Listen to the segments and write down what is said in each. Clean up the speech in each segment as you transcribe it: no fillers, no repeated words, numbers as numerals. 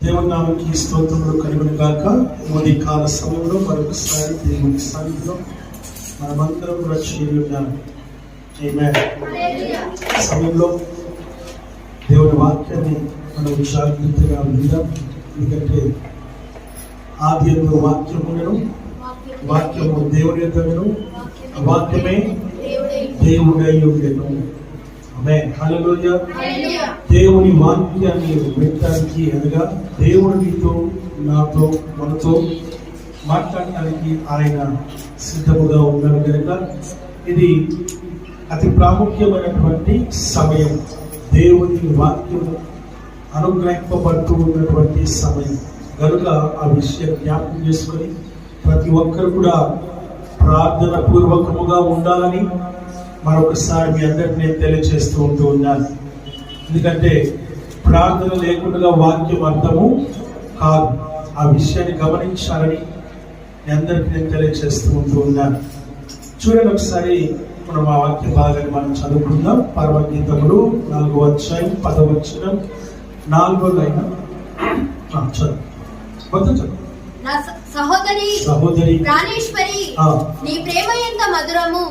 దేవుని నామముకి స్తోత్రములు కలుగును గాక. ఉదయ కాల సమయంలో మరొకసారి దేవుని సన్నిధిలో మనమందరం కూడా చేరి ఉన్నాము. సమయంలో దేవుని వాక్యాన్ని మనం జాగ్రత్తగా విందాం. ఎందుకంటే ఆది యందు వాక్యమును, వాక్యము దేవుని యొద్దను, వాక్యమే దేవుడై ఉండెను. ఆమేన్, హల్లెలూయా. దేవుని వాక్యాన్ని వినడానికి అనగా దేవుడు నీతో, నాతో, మనతో మాట్లాడటానికి ఆయన సిద్ధముగా ఉన్నాడు కనుక ఇది అతి ప్రాముఖ్యమైనటువంటి సమయం. దేవుని వాక్యము అనుగ్రహింపబడుతూ ఉన్నటువంటి సమయం కనుక ఆ విషయం జ్ఞాపకం చేసుకొని ప్రతి ఒక్కరు కూడా ప్రార్థన పూర్వకముగా ఉండాలని మరొకసారి మీ అందరికీ నేను తెలియజేస్తూ ఉంటూ ఉన్నాను. ఎందుకంటే ప్రార్థన లేకుండా వాక్యం అర్థము కాదు. ఆ విషయాన్ని గమనించాలని మీ అందరికీ నేను తెలియజేస్తూ ఉంటూ ఉన్నాను. చూడండి ఒకసారి మనం ఆ వాక్య భాగాన్ని మనం చదువుకుందాం. పరమగీతములు 4వ అధ్యాయం 10వ వచనం 4వ లైన్ చదువు. సహోదరి ప్రాణేశ్వరి, నీ ప్రేమ ఎంత మధురము,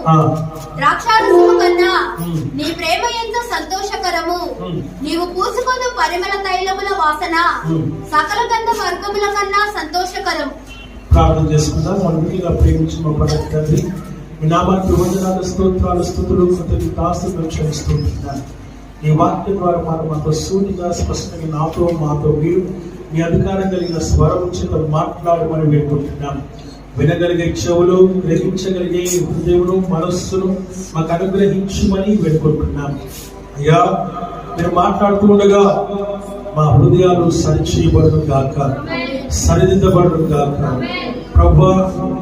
ద్రాక్షారసము కన్నా నీ ప్రేమ ఎంత సంతోషకరము. నీవు పూసుకొను పరిమళ తైలముల వాసన సకల గంధ వర్గముల కన్నా సంతోషకరం. ప్రార్థన చేసుకుందాం. మనకి ప్రేమించిన పరమ తండ్రి, మీ నామానికి వందనాలు, స్తోత్రాలు, స్తుతులు, కృతజ్ఞతాస్తుతులు చెల్లిస్తున్నాను. ఈ వాక్యం ద్వారా మాతో సూటిగా స్పష్టంగా నాతో మాతో మీరు మీ అధికారం కలిగిన స్వరం చేత మాట్లాడమని వేడుకుంటున్నాను. వినగలిగే చెవులు, గ్రహించగలిగే హృదయమును, మనస్సును మాకు అనుగ్రహించమని వేడుకుంటున్నాను. అయ్యా, మీరు మాట్లాడుతూ ఉండగా మా హృదయాలు సరిచేయబడును గాక, సరిదిద్దబడును గాక. ప్రభువా,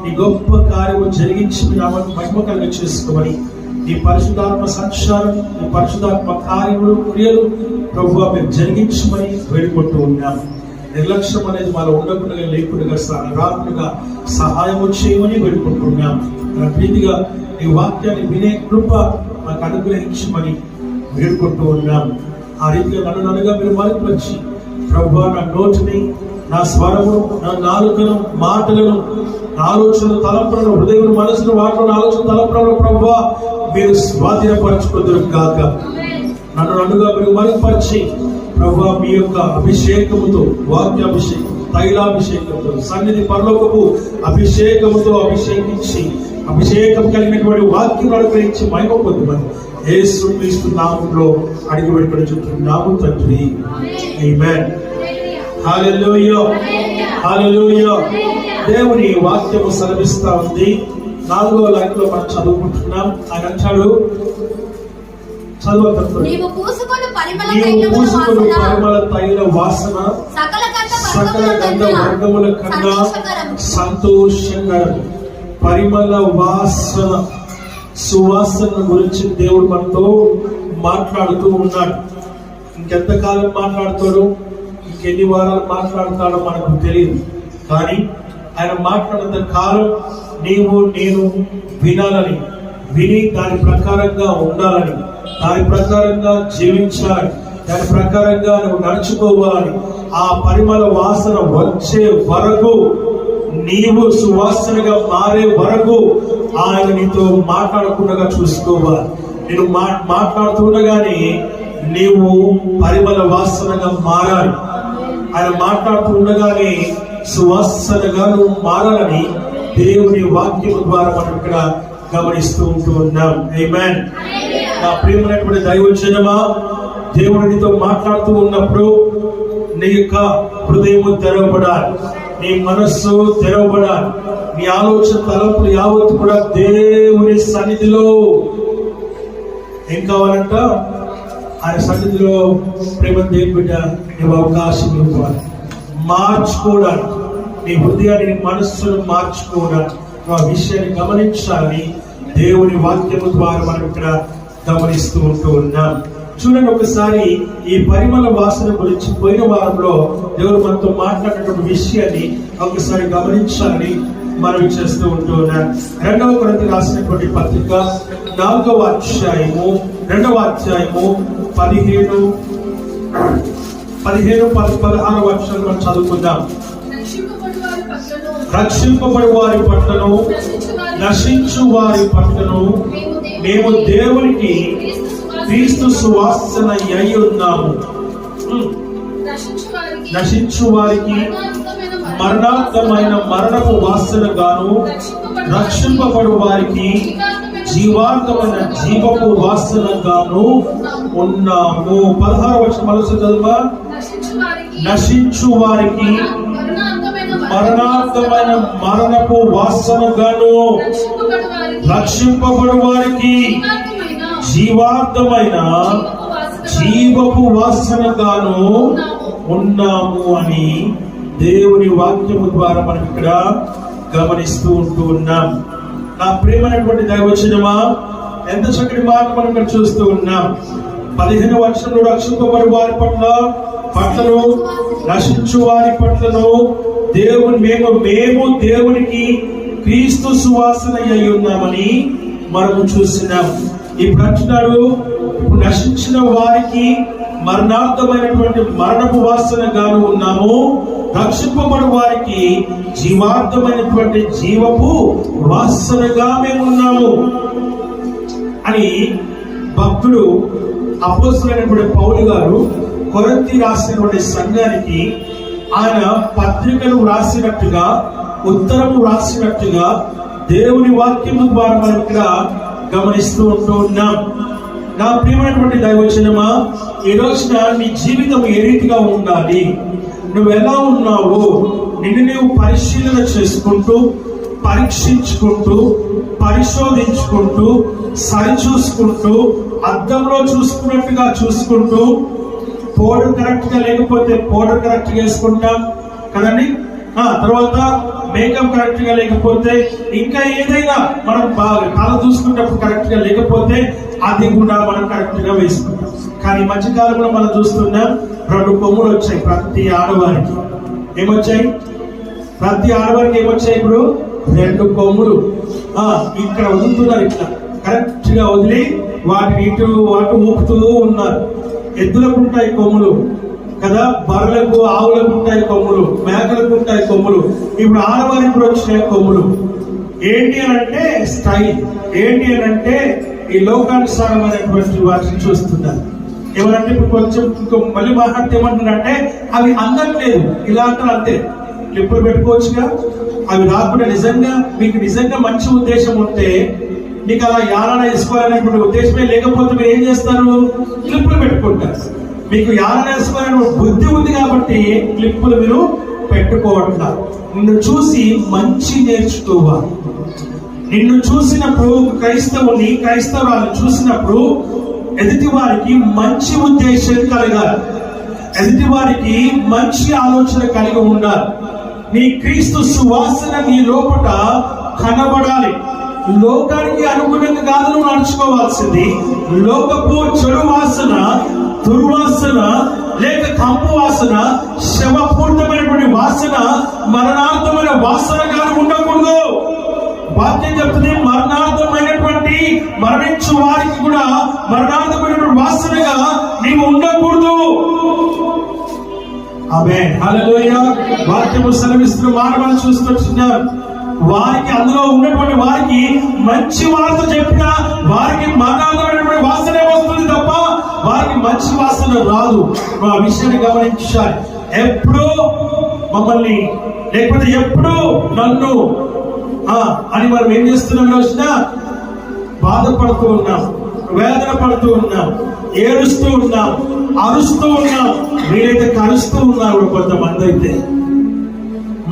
ఈ గొప్ప కార్యము జరిగించి మీ నామాన్ని మహిమ కలిగ చేసుకోమని ఈ పరిశుద్ధాత్మ సంచారం, ఈ పరిశుద్ధాత్మ కార్యములు, క్రియలు ప్రభువా మీరు జరిగించమని వేడుకుంటూ ఉన్నాము. నిర్లక్ష్యం అనేది మాలో ఉండకుండా లేకుండా రాత్రుగా సహాయము చేయమని వేడుకుంటున్నాం. ప్రీతిగా ఈ వాక్యాన్ని వినే కృప మాకు అనుగ్రహించమని వేడుకుంటూ ఉన్నాం. ఆ రీతిగా నన్నుగా మీరు మరిపరిచి ప్రభువా నా నోటిని, నా స్వరము, నా నాలుకను, మాటలను, ఆలోచన తలంపులను, హృదయం, మనసును, వాటిలో ఆలోచన తలంపులను ప్రభువా మీరు స్వాధీనపరచుకుందరు కాక. నన్నుగా మీరు మరిపరిచి ప్రభువా మీ యొక్క అభిషేకముతో, వాక్యాభిషేకం, తైలాభిషేకంతో, సన్నిధి పరలోకపు అభిషేకముతో అభిషేకించి అభిషేకం కలిగినటువంటి వాక్యం అనుగ్రహించి మహిమ పొందుమని యేసు క్రీస్తు నామములో అడిగి పెట్టుకుని చెప్తున్నాము తండ్రి. ఆమేన్, హల్లెలూయా, హల్లెలూయా. దేవుని వాక్యము సెలవిస్తా ఉంది. 4వ లైన్లో మనం చదువుకుంటున్నాం. ఆయన అంటాడు, నీవు పూసుకొను పరిమళ తైల వాసన సకల గంధ వర్గముల కన్నా సంతోషకరం. పరిమళ వాసన, సువాసన గురించి దేవుడు మనతో మాట్లాడుతూ ఉన్నాడు. ఇంకెంతకాలం మాట్లాడతాడు, ఇంకెన్ని వారాలు మాట్లాడతాడో మనకు తెలియదు. కానీ ఆయన మాట్లాడినంత కాలం నీవు నేను వినాలని, విని దాని ప్రకారంగా ఉండాలని, దాని ప్రకారంగా జీవించాలి, దాని ప్రకారంగా నువ్వు నడుచుకోవాలి. ఆ పరిమళ వాసన వచ్చే వరకు, నీవు సువాసనగా మారే వరకు ఆయన నీతో మాట్లాడకుండా చూసుకోవాలి. నేను మాట్లాడుతుండగానే నీవు పరిమళ వాసనగా మారాలి. ఆయన మాట్లాడుతూ ఉండగానే సువాసనగా నువ్వు మారాలని దేవుని వాక్యం ద్వారా మనం ఇక్కడ గమనిస్తూ ఉంటూ ఉన్నాం. ఆమేన్. నా ప్రియమైనటువంటి దైవజనమా, దేవుడు నీతో మాట్లాడుతూ ఉన్నప్పుడు నీ యొక్క హృదయము తెరవబడాలి, నీ మనస్సు తెరవబడాలి, నీ ఆలోచన తలంపులు యావత్తు కూడా దేవుని సన్నిధిలో ఏం కావాలంట? ఆయన సన్నిధిలో ప్రేమ దేవుని బిడ్డ నీవు అవకాశం ఇవ్వాలి, మార్చుకోవడానికి, నీ హృదయాన్ని, నీ మనస్సును మార్చుకోవడానికి, ఆ విషయాన్ని గమనించాలని దేవుని వాక్యము ద్వారా మనం ఇక్కడ గమనిస్తూ ఉంటూ ఉన్నాం. చూడండి ఒకసారి ఈ పరిమళ వాసన గురించి పోయిన వారంలో దేవుడు మనతో మాట్లాడినటువంటి విషయాన్ని ఒకసారి గమనించాలని మనం చేస్తూ ఉంటూ ఉన్నాం. 2వ కొరింథీయులకు రాసినటువంటి పత్రిక 4వ అధ్యాయము 2వ అధ్యాయము 17 15-16 వచనాలు మనం చదువుకుందాం. రక్షింపబడి వారి పట్లను నశించు వారి పట్లను మేము దేవునికి క్రీస్తు సువాసన అయి ఉన్నాము. నశించు వారికి మరణార్థమైన మరణపు వాసన గాను, రక్షింపబడు వారికి జీవార్థమైన జీవపు వాసన గాను ఉన్నాము. 16 వచనం మనసు చదువు. నశించు వారికి మరణార్థమైన మరణపు వాసన గాను, రక్షింపబడు వారికి జీవార్థమైన జీవపు వాసన గాను ఉన్నాము అని దేవుని వాక్యము ద్వారా మనం ఇక్కడ గమనిస్తూ ఉన్నాం. నా ప్రియమైనటువంటి దైవజనమా, ఎంత చక్కటి మాట మనం ఇక్కడ చూస్తూ ఉన్నాం. 15 వచనంలో రక్షింపబడి వారి పట్లను నశించు వారి పట్లను మేము దేవునికి క్రీస్తు సువాసన అయి ఉన్నామని మనము చూస్తున్నాం. ఈ ప్రశ్నలు నశించిన వారికి మరణార్థమైనటువంటి మరణపు వాసన గాను ఉన్నాము, రక్షింపబడు వారికి జీవార్థమైనటువంటి జీవపు వాసనగా మేము ఉన్నాము అని భక్తుడు అపోస్తలుడైనటువంటి పౌలు గారు కొరింథీ రాసినటువంటి సంఘానికి ఆయన పత్రికను రాసినట్టుగా, ఉత్తరము రాసినట్టుగా దేవుని వాక్యము ద్వారా మనం ఇక్కడ గమనిస్తూ ఉన్నాం. నా ప్రియమైనటువంటి దైవజనమా, ఈ రోజున నీ జీవితం ఏ రీతిగా ఉండాలి, నువ్వు ఎలా ఉన్నావో నిన్ను నీవు పరిశీలన చేసుకుంటూ, పరీక్షించుకుంటూ, పరిశోధించుకుంటూ, సరిచూసుకుంటూ, అద్దంలో చూసుకున్నట్టుగా చూసుకుంటూ, పౌడర్ కరెక్ట్ గా లేకపోతే పౌడర్ కరెక్ట్ గా వేసుకుంటాం కదండి. తర్వాత మేకప్ కరెక్ట్ గా లేకపోతే, ఇంకా ఏదైనా మనం తల చూసుకున్నప్పుడు కరెక్ట్ గా లేకపోతే అది కూడా మనం కరెక్ట్ గా వేసుకుంటాం. కానీ మధ్యకాలంలో మనం చూస్తున్నాం 2 కొమ్ములు వచ్చాయి ప్రతి ఆడవారికి. ఏమొచ్చాయి? ప్రతి ఆడవారికి ఏమొచ్చాయి? ఇప్పుడు 2 కొమ్ములు ఇక్కడ వదులుతున్నారు. ఇట్లా కరెక్ట్ గా వదిలి వాటిని ఇటు అటు ఊపుతూ ఉన్నారు. ఎద్దులకు ఉంటాయి కొమ్ములు కదా, బర్రెలకు ఆవులకు ఉంటాయి కొమ్ములు, మేకలకు ఉంటాయి కొమ్ములు. ఇప్పుడు ఆడవారికి కూడా వచ్చినాయి కొమ్ములు. ఏంటి అని అంటే స్టైల్, ఏంటి అని అంటే ఈ లోకానుసారమైనటువంటి వాటిని చూస్తున్నారు. ఏమంటే ఇప్పుడు కొంచెం మళ్ళీ మాట్లాడితే ఏమంటున్నారంటే అవి అందట్లేదు, ఇలా అంటారు అంతే. క్లిప్పులు పెట్టుకోవచ్చుగా, అవి రాకుండా మీకు నిజంగా మంచి ఉద్దేశం ఉంటే, మీకు అలా యారణ వేసుకోవాలనేటువంటి ఉద్దేశమే లేకపోతే మీరు ఏం చేస్తారు? క్లిప్పులు పెట్టుకుంటారు. మీకు యారణ వేసుకోవాలనే బుద్ధి ఉంది కాబట్టి క్లిప్పులు మీరు పెట్టుకోవట్లేదు. నిన్ను చూసి మంచి నేర్చుకోవాలి. నిన్ను చూసినప్పుడు క్రైస్తవాన్ని చూసినప్పుడు ఎదుటి వారికి మంచి ఉద్దేశం కలగాలి, ఎదుటి వారికి మంచి ఆలోచన కలిగి ఉండాలి. నీ క్రీస్తు సువాసన నీ లోపట కనబడాలి. లోకానికి అనుగుణంగా కాదు నువ్వు నడుచుకోవాల్సింది. లోకపు చెడు వాసన, దుర్వాసన, లేక కంపు వాసన, శవపూరితమైనటువంటి వాసన, మరణార్థమైన వాసనగా ఉండకూడదు. వాక్యం చెప్తుంది మరణార్థమైనటువంటి, మరణించు వారికి కూడా మరణార్థమైనటువంటి వాసనగా నీవు ఉండకూడదు. ఆమేన్, హల్లెలూయా. వాక్యము సెలవిస్తున్న మానవులను చూస్తున్నారు. వారికి అందులో ఉన్నటువంటి వారికి మంచి వార్త చెప్పినా వారికి మరణార్థమైనటువంటి వాసనే వస్తుంది తప్ప వారికి మంచి వాసన రాదు. ఆ విషయాన్ని గమనించాలి. ఎప్పుడు మమ్మల్ని లేకపోతే ఎప్పుడు నన్ను అని మనం ఏం చేస్తున్నాం? రోజున బాధపడుతూ ఉన్నాం, వేదన పడుతూ ఉన్నాం, ఏడుస్తూ ఉన్నాం, అరుస్తూ ఉన్నాం. వీరైతే కరుస్తూ ఉన్నారు కొంతమంది. అయితే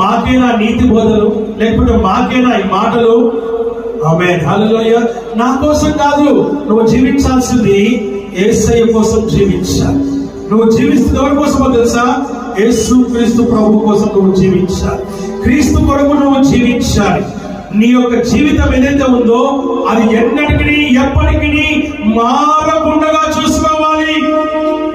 మాకేనా నీతి బోధలు, లేకపోతే మాకేనా ఈ మాటలు? ఆమేన్, హల్లెలూయా. నా కోసం కాదు నువ్వు జీవించాల్సింది, యేసయ్య కోసం జీవించాలి. నువ్వు జీవిస్తుంది ఎవరి కోసమో తెలుసా? యేసు క్రీస్తు ప్రభు కోసం నువ్వు జీవించాలి. క్రీస్తు కొరకు నువ్వు జీవించాలి. నీ యొక్క జీవితం ఏదైతే ఉందో అది ఎన్నటికీ ఎప్పటికీ మారకుండా చూసుకోవాలి.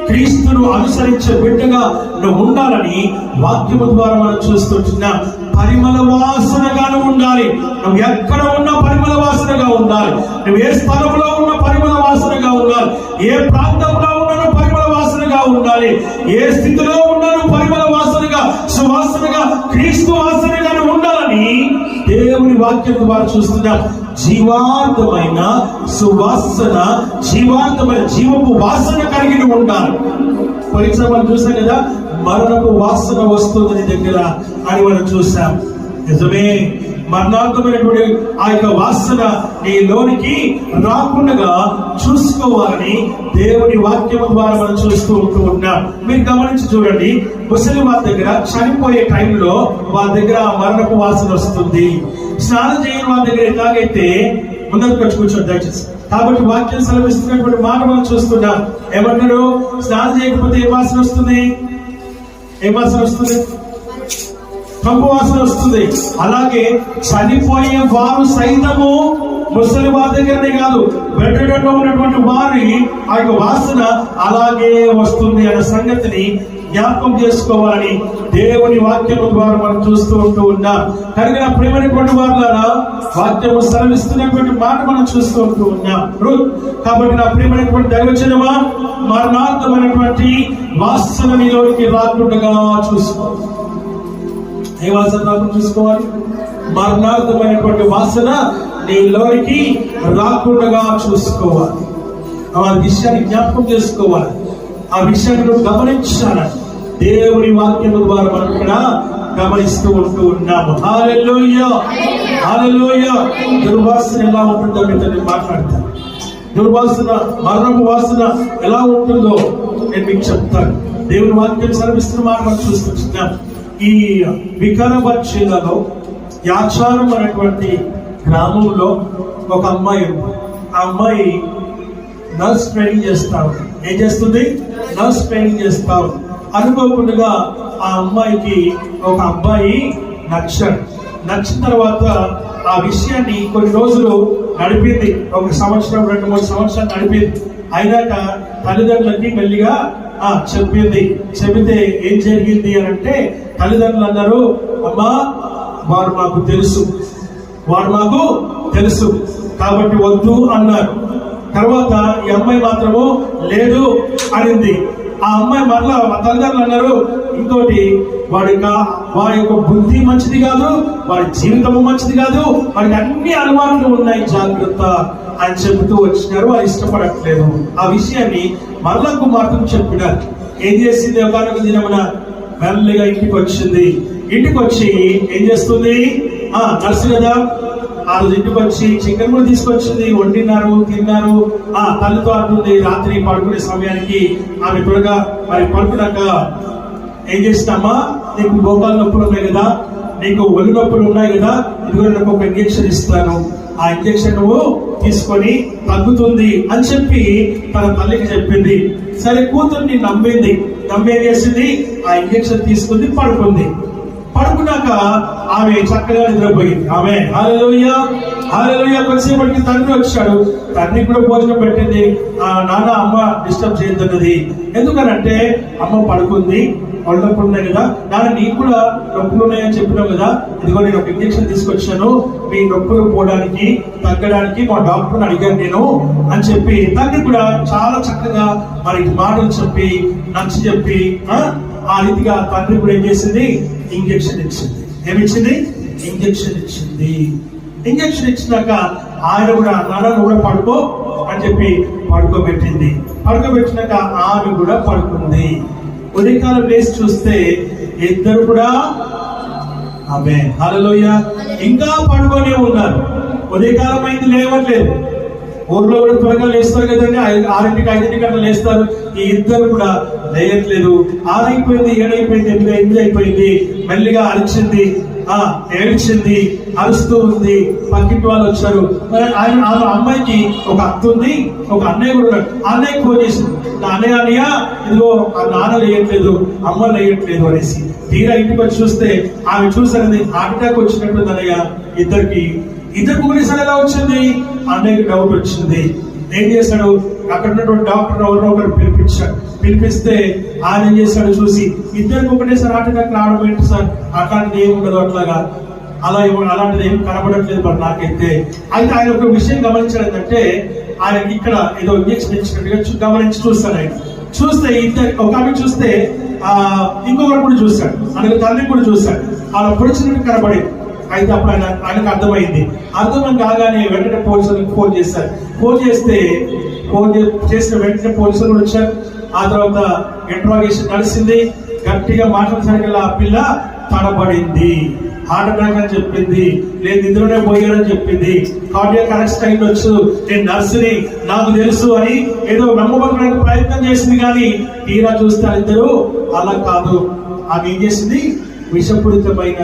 క్రీస్తును అనుసరించే బిడ్డగా నువ్వు ఉండాలని వాక్యము ద్వారా మనం చూస్తుంటున్నాం. పరిమళ వాసనగాను ఉండాలి. నువ్వు ఎక్కడ ఉన్నా పరిమళ వాసనగా ఉండాలి. నువ్వు ఏ స్థలంలో ఉన్న పరిమళ వాసనగా ఉండాలి. ఏ ప్రాంతంలో ఉన్నా పరిమళ వాసనగా ఉండాలి. ఏ స్థితిలో ఉన్నాను పరిమళ వాసనగా, సువాసనగా, క్రీస్తు వాసనగా ఉండాలని దేవుని వాక్యం ద్వారా చూస్తున్నాం. జీవార్థమైన సువాసన, జీవార్థమైన జీవపు వాసన కలిగి ఉండాలి. పరీక్ష మనం చూసాం కదా, మరణపు వాసన వస్తుందని దగ్గర అని మనం చూసాం. నిజమే, మరణాంతమైనటువంటి ఆ యొక్క వాసన నీలోనికి రాకుండా చూసుకోవాలని దేవుని వాక్యం ద్వారా మనం చూస్తూ ఉన్నాం. మీరు గమనించి చూడండి, ముసలి వారి దగ్గర చనిపోయే టైంలో వారి దగ్గర మరణపు వాసన వస్తుంది. స్నానం చేయని వారి దగ్గర ఎలాగైతే ముందరికి వచ్చి కూర్చోండి దయచేసి. కాబట్టి వాక్యం సెలవిస్తున్నటువంటి మాట మనం చూస్తున్నాం. ఏమన్నాడు? స్నానం చేయకపోతే ఏ వాసన వస్తుంది? ఏ వాసన వస్తుంది? కంపు వాసన వస్తుంది. అలాగే చనిపోయే వారు సైతము ముసలి వారి దగ్గరనే కాదు, బెడ్లో ఉన్నటువంటి వారి ఆ యొక్క వాసన అలాగే వస్తుంది అనే సంగతిని జ్ఞాపకం చేసుకోవాలని దేవుని వాక్యం ద్వారా మనం చూస్తూ ఉన్నాం. కనుక ప్రేమైనటువంటి వారులారా, వాక్యము సెలవిస్తున్నటువంటి మాట మనం చూస్తూ ఉన్నాం. కాబట్టి నా ప్రేమైనటువంటి దైవజనమా, మరణార్థమైనటువంటి వాసన నీలోనికి రాకుండా చూసుకోవాలి. ఏ వాసన రాకుండా చూసుకోవాలి? మరణార్థమైనటువంటి వాసన నీలోనికి రాకుండా చూసుకోవాలి. ఆ విషయాన్ని జ్ఞాపకం చేసుకోవాలి. ఆ విషయాన్ని నువ్వు గమనించాలి. దేవుని వాక్యం ద్వారా మనం ఇక్కడ గమనిస్తూ ఉన్నాము. హల్లెలూయా, హల్లెలూయా. దుర్వాసన ఎలా ఉంటుందో మీతో మాట్లాడతాను. దుర్వాసన, మరణపు వాసన ఎలా ఉంటుందో నేను మీకు చెప్తాను. దేవుని వాక్యం సెలవిస్తున్న మాట మనం చూస్తున్నాం. ఈ వికారాబాద్ జిల్లాలో యాచారం అనేటువంటి గ్రామంలో ఒక అమ్మాయి ఉంది. ఆ అమ్మాయి నర్స్ ట్రైనింగ్ చేస్తా ఉంది. ఏం చేస్తుంది? నర్స్ ట్రైనింగ్ చేస్తా ఉంది. అనుకోకుండా ఆ అమ్మాయికి ఒక అబ్బాయి నచ్చిన తర్వాత ఆ విషయాన్ని కొన్ని రోజులు నడిపింది. 1 సంవత్సరం 2-3 సంవత్సరాలు నడిపింది. అయినాక తల్లిదండ్రులకి మెల్లిగా చెబితే ఏం జరిగింది అని అంటే, తల్లిదండ్రులు అన్నారు, అమ్మా వారు మాకు తెలుసు కాబట్టి వద్దు అన్నారు. తర్వాత ఈ అమ్మాయి మాత్రము లేదు అనింది. ఆ అమ్మాయి మరలా తల్లిదండ్రులు అన్నారు, ఇంకోటి వాడి యొక్క బుద్ధి మంచిది కాదు, వాడి జీవితము మంచిది కాదు, వాడికి అన్ని అలవాట్లు ఉన్నాయి, జాగ్రత్త అని చెబుతూ వచ్చినారు. వాళ్ళు ఇష్టపడట్లేదు. ఆ విషయాన్ని మరలా కుమార్తెకు చెప్పినారు. ఏం చేసింది? ఒకనొక దినమున మెల్లగా ఇంటికి వచ్చింది. ఇంటికి వచ్చి ఏం చేస్తుంది? నర్సు కదా, ఆ రోజు ఇంటికి వచ్చి చికెన్ కూడా తీసుకొచ్చింది. వండినారు, తిన్నారు. తల్లితో అంటుంది, రాత్రి పడుకునే సమయానికి ఆమె త్వరగా మరి పడుకున్నాక ఏం చేసినామా, నీకు మోకాలు నొప్పులు ఉన్నాయి కదా, నీకు ఒళ్ళు నొప్పులు ఉన్నాయి కదా, ఇదిగో నాకు ఒక ఇంజెక్షన్ ఇస్తాను, ఆ ఇంజెక్షన్ నువ్వు తీసుకొని తగ్గుతుంది అని చెప్పి తన తల్లికి చెప్పింది. సరే, కూతుర్ని నమ్మేం చేసింది, ఆ ఇంజెక్షన్ తీసుకుంది, పడుకున్నాక ఆమె చక్కగా నిద్రపోయింది. ఆమె హల్లెలూయా, హల్లెలూయా. కొద్దిసేపటికి తండ్రి వచ్చాడు. తండ్రి కూడా భోజనం పెట్టింది. నాన్న, అమ్మ డిస్టర్బ్ చేయొద్దన్నది. ఎందుకనంటే అమ్మ పడుకుంది, ఒళ్ళు నొప్పులు ఉన్నాయి కదా, నాన్న నీకు కూడా నొప్పులు ఉన్నాయని చెప్పినావు కదా, ఇదిగో నేను ఒక ఇంజెక్షన్ తీసుకొచ్చాను, మీ నొప్పులు పోవడానికి తగ్గడానికి మా డాక్టర్ని అడిగాను నేను అని చెప్పి తండ్రి కూడా చాలా చక్కగా మరి మాటలు చెప్పి నచ్చి చెప్పి ఆ రీతిగా తండ్రి కూడా ఏం చేసింది? ఇంజెక్షన్ ఇచ్చింది. ఏమిచ్చింది? ఇంజెక్షన్ ఇచ్చింది. ఇంజెక్షన్ ఇచ్చినాక ఆయన కూడా నాన్న కూడా పడుకో అని చెప్పి పడుకోబెట్టినాక ఆమె కూడా పడుకుంది. ఉదయకాలం లేచి చూస్తే ఇద్దరు కూడా ఆమె హల్లెలూయా ఇంకా పడుకొని ఉన్నారు. ఉదయకాలం అయింది, లేవట్లేదు. ఊర్లో కూడా త్వరగా లేస్తారు కదండి, 6ంటికి 5ంటికి అట్లా లేస్తారు. ఈ ఇద్దరు కూడా లేయట్లేదు. 6 అయిపోయింది, 7 అయిపోయింది, 8 అయిపోయింది. మెల్లిగా అరిచింది, ఏడ్చింది, అరుస్తూ ఉంది. పక్కింటి వాళ్ళు వచ్చారు. అమ్మాయికి ఒక అత్త ఉంది, ఒక అన్నయ్య కూడా ఉన్నాడు. అన్నయ్య ఫోన్ చేసింది, అన్నయ్య ఇదిగో నాన్న లేయట్లేదు, అమ్మ లేయట్లేదు అనేసి. తీరా ఇంటికి వచ్చి చూస్తే ఆమె చూసారని హార్ట్ అటాక్ వచ్చినట్టు అన్నయ్య ఇద్దరికి ఒకటేసారి ఎలా వచ్చింది? అన్నయ్యకి డౌట్ వచ్చింది. ఏం చేశాడు? అక్కడ ఉన్నటువంటి డాక్టర్ ఎవరినో ఒకరు పిలిపిస్తే ఆయన ఏం చేశాడు? చూసి ఇద్దరికి ఒకటేసారి హార్ట్ అటాక్ రావడం ఏంటి సార్, అట్లాంటిది ఏమి ఉండదు, అలాంటిది ఏం కనబడట్లేదు మరి నాకైతే. అయితే ఆయన ఒక విషయం గమనించాడు ఏంటంటే, ఆయన ఇక్కడ ఏదో ఇంజక్షన్ ఇచ్చినట్టుగా గమనించి చూస్తాడు. ఆయన చూస్తే ఇద్దరు, ఒక ఆమె చూస్తే ఇంకొకరు కూడా చూశాడు, అలాగే తండ్రి కూడా చూశాడు. అలా పొడిచినట్టు కనబడింది. అయితే అప్పుడు ఆయనకు అర్థమైంది. అర్థం కాగానే వెంటనే పోలీసులకు ఫోన్ చేశారు. ఫోన్ చేసిన వెంటనే పోలీసులు కూడా వచ్చారు. ఆ తర్వాత ఇంట్రాగేషన్ నడిచింది. గట్టిగా మాట్లాడేసరికి ఆ పిల్ల తడబడింది. హార్ట్ అటాక్ అని చెప్పింది, లేదు ఇందులోనే పోయారని చెప్పింది, కార్డియాక్ అరెస్ట్ అయ్యొచ్చు, నేను నర్సుని, నాకు తెలుసు అని ఏదో నమ్మబడడానికి ప్రయత్నం చేసింది. కానీ తీరా చూస్తే ఇద్దరు అలా కాదు. ఆమె ఏం చేసింది, విషపూరితమైన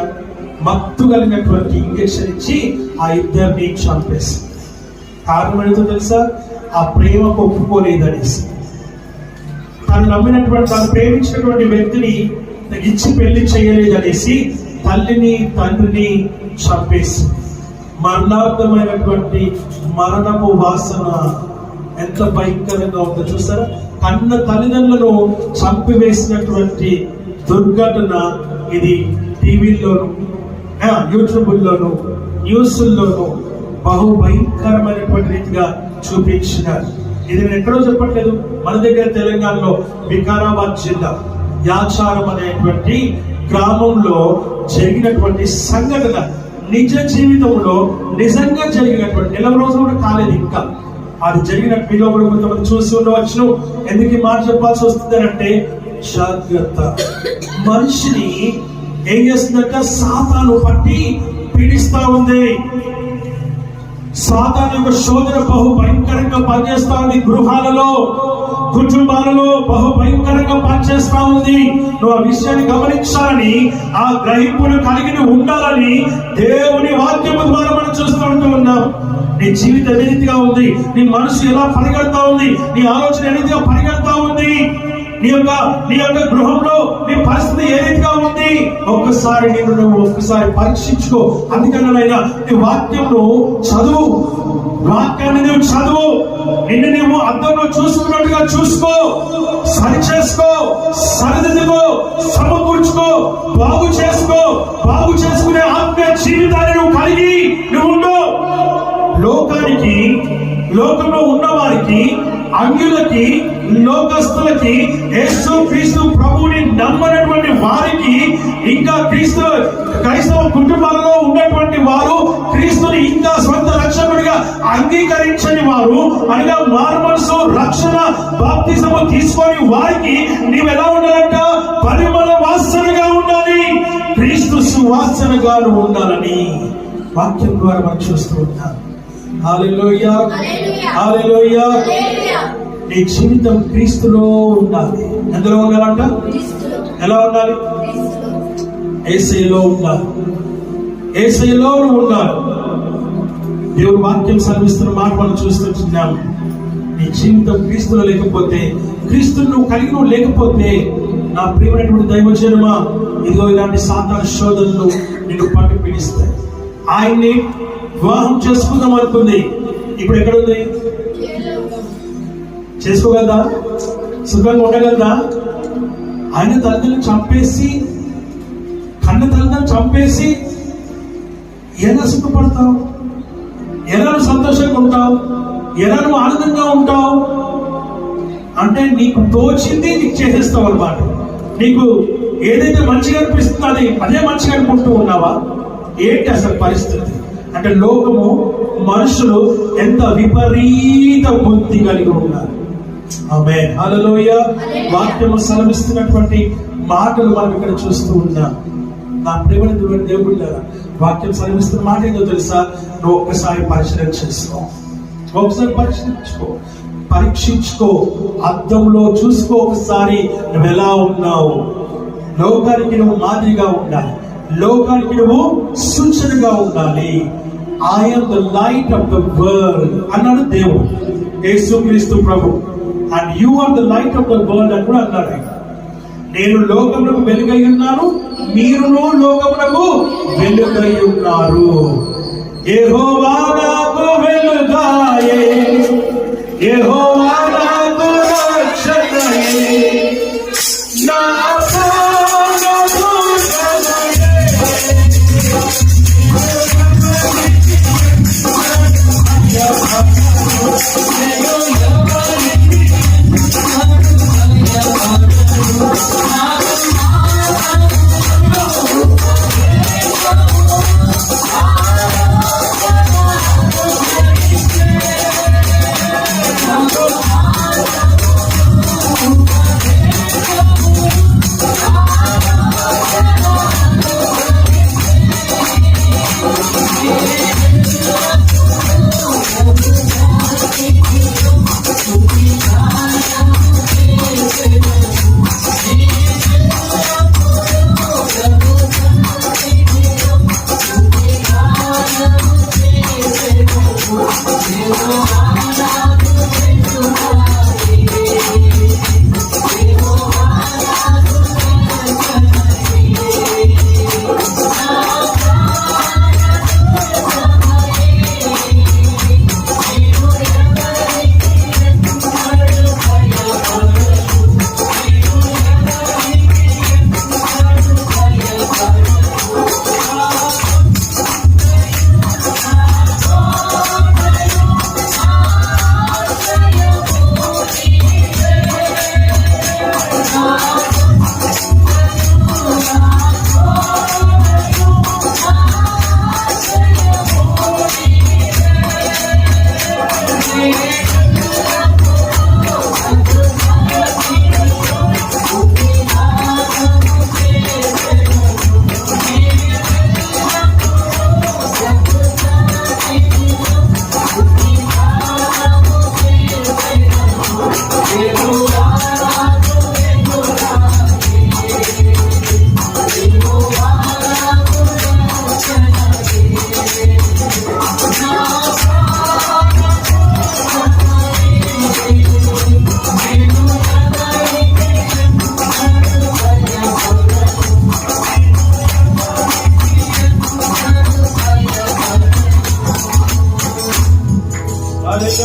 మత్తు కలిగినటువంటి ఇంజక్షన్ ఇచ్చి ఆ ఇద్దరిని చంపేసింది. కారణం ఏంటో తెలుసా, ఆ ప్రేమకు ఒప్పుకోలేదనేసి. తను నమ్మినటువంటి, తను ప్రేమించినటువంటి వ్యక్తిని ఇచ్చి పెళ్లి చేయలేదనేసి తల్లిని తండ్రిని చంపేసి, మరణార్థమైనటువంటి మరణపు వాసన ఎంత భయంకరంగా ఉందో చూసారా. కన్న తల్లిదండ్రులను చంపివేసినటువంటి దుర్ఘటన ఇది టీవీల్లోను, యూట్యూబ్లోను, న్యూస్ల్లోను బహు భయంకరమైనటువంటి రీతిగా చూపించినారు. ఇది నేను ఎక్కడో చెప్పట్లేదు, మన దగ్గర తెలంగాణలో వికారాబాద్ జిల్లా యాచారం అనేటువంటి గ్రామంలో జరిగినటువంటి సంఘటన, నిజ జీవితంలో నిజంగా జరిగినటువంటి, నెల రోజులు కూడా కాలేదు ఇంకా, అది జరిగిన మీలో కూడా కొంతమంది చూసి ఉండవచ్చు. ఎందుకు ఈ మాట చెప్పాల్సి వస్తుంది అంటే, జాగ్రత్త. మనిషిని ఏం చేస్తుందంటే సాతాను పట్టి పీడిస్తా ఉంది. సాతాను యొక్క శోధన బహు భయంకరంగా పనిచేస్తా ఉంది. గృహాలలో, కుటుంబాలలో బహు భయంకరంగా పనిచేస్తా ఉంది. నువ్వు ఆ విషయాన్ని గమనించాలని, ఆ గ్రహింపును కలిగి ఉండాలని దేవుని వాక్యము ద్వారా మనం చూస్తూ ఉన్నాం. నీ జీవితం ఏ రీతిగా ఉంది, నీ మనసు ఎలా పరిగెడతా ఉంది, నీ ఆలోచన ఏ రీతిగా పరిగెడతా ఉంది, నీ యొక్క గృహంలో నీ పరిస్థితి ఏ రీతిగా ఉంది, ఒక్కసారి నువ్వు ఒక్కసారి పరీక్షించుకో. అందుకనైనా నీ వాక్యంను చదువు, వాక్యాన్ని నువ్వు చదువు, నిన్ను నువ్వు అద్దంలో చూసుకున్నట్టుగా చూసుకో, సరి చేసుకో, సరిదిద్దుకో, సమకూర్చుకో, బాగు చేసుకో. బాగు చేసుకునే ఆత్మీయ జీవితాన్ని నువ్వు కలిగి నువ్వు ఉండు. లోకంలో ఉన్న వారికి, అన్యులకి, లోకస్తులకి, యేసు క్రీస్తు ప్రభువుని నమ్మనటువంటి వారికి, ఇంకా క్రైస్తవ కుటుంబాలలో ఉన్నటువంటి వారు, క్రీస్తుని ఇంకా స్వంత రక్షకుడిగా అంగీకరించని వారు, అనగా మారుమనసు, రక్షణ, బాప్తిజము తీసుకొని వారికి నీవు ఎలా ఉండాలంట, పరిమళ వాసనగా ఉండాలి, క్రీస్తు సువాసనగా ఉండాలని వాక్యం ద్వారా మనం చూస్తూ ఉంటాం. హల్లెలూయా, హల్లెలూయా. నీ జీవితం క్రీస్తులో ఉండాలి. ఎందులో ఉండాలంట, ఎలా ఉండాలి, యేసయ్యలో ఉండాలి, యేసయ్యలో ఉండాలి. దేవుడు వాక్యం సెలవిస్తున్న మాట మనం చూస్తున్నాము. నీ జీవితం క్రీస్తులో లేకపోతే, క్రీస్తును నువ్వు కలిగి నువ్వు లేకపోతే, నా ప్రియమైనటువంటి దైవజనమా, ఇదిగో ఇలాంటి సాతాను శోధనలు నిన్ను పట్టు పీడిస్తాయి. ఆయన్ని వివాహం చేసుకుందాం అనుకుంది, ఇప్పుడు ఎక్కడుంది, చేసుకోగలదా, సుఖంగా ఉండగలదా? ఆయన తల్లిదండ్రులను చంపేసి, కన్న తల్లిదండ్రులను చంపేసి ఎలా సుఖపడతావు, ఎలా నువ్వు సంతోషంగా ఉంటావు, ఎలా నువ్వు ఆనందంగా ఉంటావు? అంటే నీకు తోచింది నీకు చేసేస్తావు అన్నమాట. నీకు ఏదైతే మంచిగా అనిపిస్తుందో అదే మంచిగా అనుకుంటూ ఉన్నావా? ఏంటి అసలు పరిస్థితి అంటే, లోకము, మనుషులు ఎంత విపరీత బుద్ధి కలిగి ఉన్నారు. ఆమేన్, హల్లెలూయా. వాక్యము సెలవిస్తున్నటువంటి మాటలు మనం ఇక్కడ చూస్తూ ఉన్నాం. నా ప్రియమైన దేవుళ్ళారా, వాక్యం సెలవిస్తున్న మాట ఏంటో తెలుసా? నువ్వు ఒక్కసారి పరిశీలన చేసుకో, ఒకసారి పరీక్షించుకో, అద్దంలో చూసుకో, ఒకసారి నువ్వు ఎలా ఉన్నావు. లోకానికి నువ్వు మాదిరిగా ఉండాలి, లోకానికి నువ్వు సూచనగా ఉండాలి. I am the light of the world అన్నాడు దేవుడు, యేసుక్రీస్తు ప్రభు. And you are the light of the world అని కూడా అన్నాడు. నేను లోకమునకు వెలుగై ఉన్నాను, మీరును లోకమునకు వెలుగై ఉన్నారు. యెహోవా నాకు వెలుగాయే, యెహోవా నాకు రక్షణయే, నా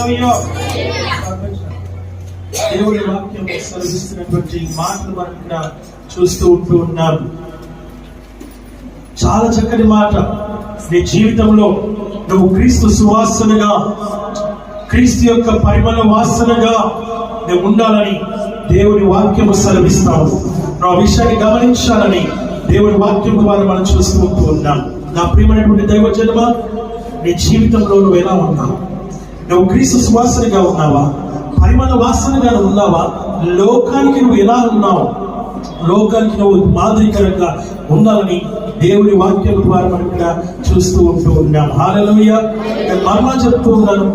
హల్లెలూయా. దేవుని వాక్యం సెలవిస్తున్నటువంటి మాటలు మనం ఇక్కడ చూస్తూ ఉన్నాం. చాలా చక్కని మాట. నీ జీవితంలో నువ్వు క్రీస్తు సువాసనగా, క్రీస్తు యొక్క పరిమళ వాసనగా నువ్వు ఉండాలని దేవుని వాక్యము సెలవిస్తావు. నా విషయాన్ని గమనించాలని దేవుని వాక్యం ద్వారా మనం చూస్తూ ఉన్నాం. నా ప్రియమైనటువంటి దైవ జనమ, నీ జీవితంలో నువ్వు ఎలా ఉన్నావు? నువ్వు క్రీస్తు సువాసనగా ఉన్నావా? పరిమళ వాసనగా ఉన్నావా? లోకానికి నువ్వు ఎలా ఉన్నావు? లోకానికి నువ్వు మాదిరికరంగా ఉండాలని దేవుని వాక్యం ద్వారా మనం ఇక్కడ చూస్తూ ఉన్నాం. హల్లెలూయా. నేను మరలా చెప్తూ ఉన్నాను,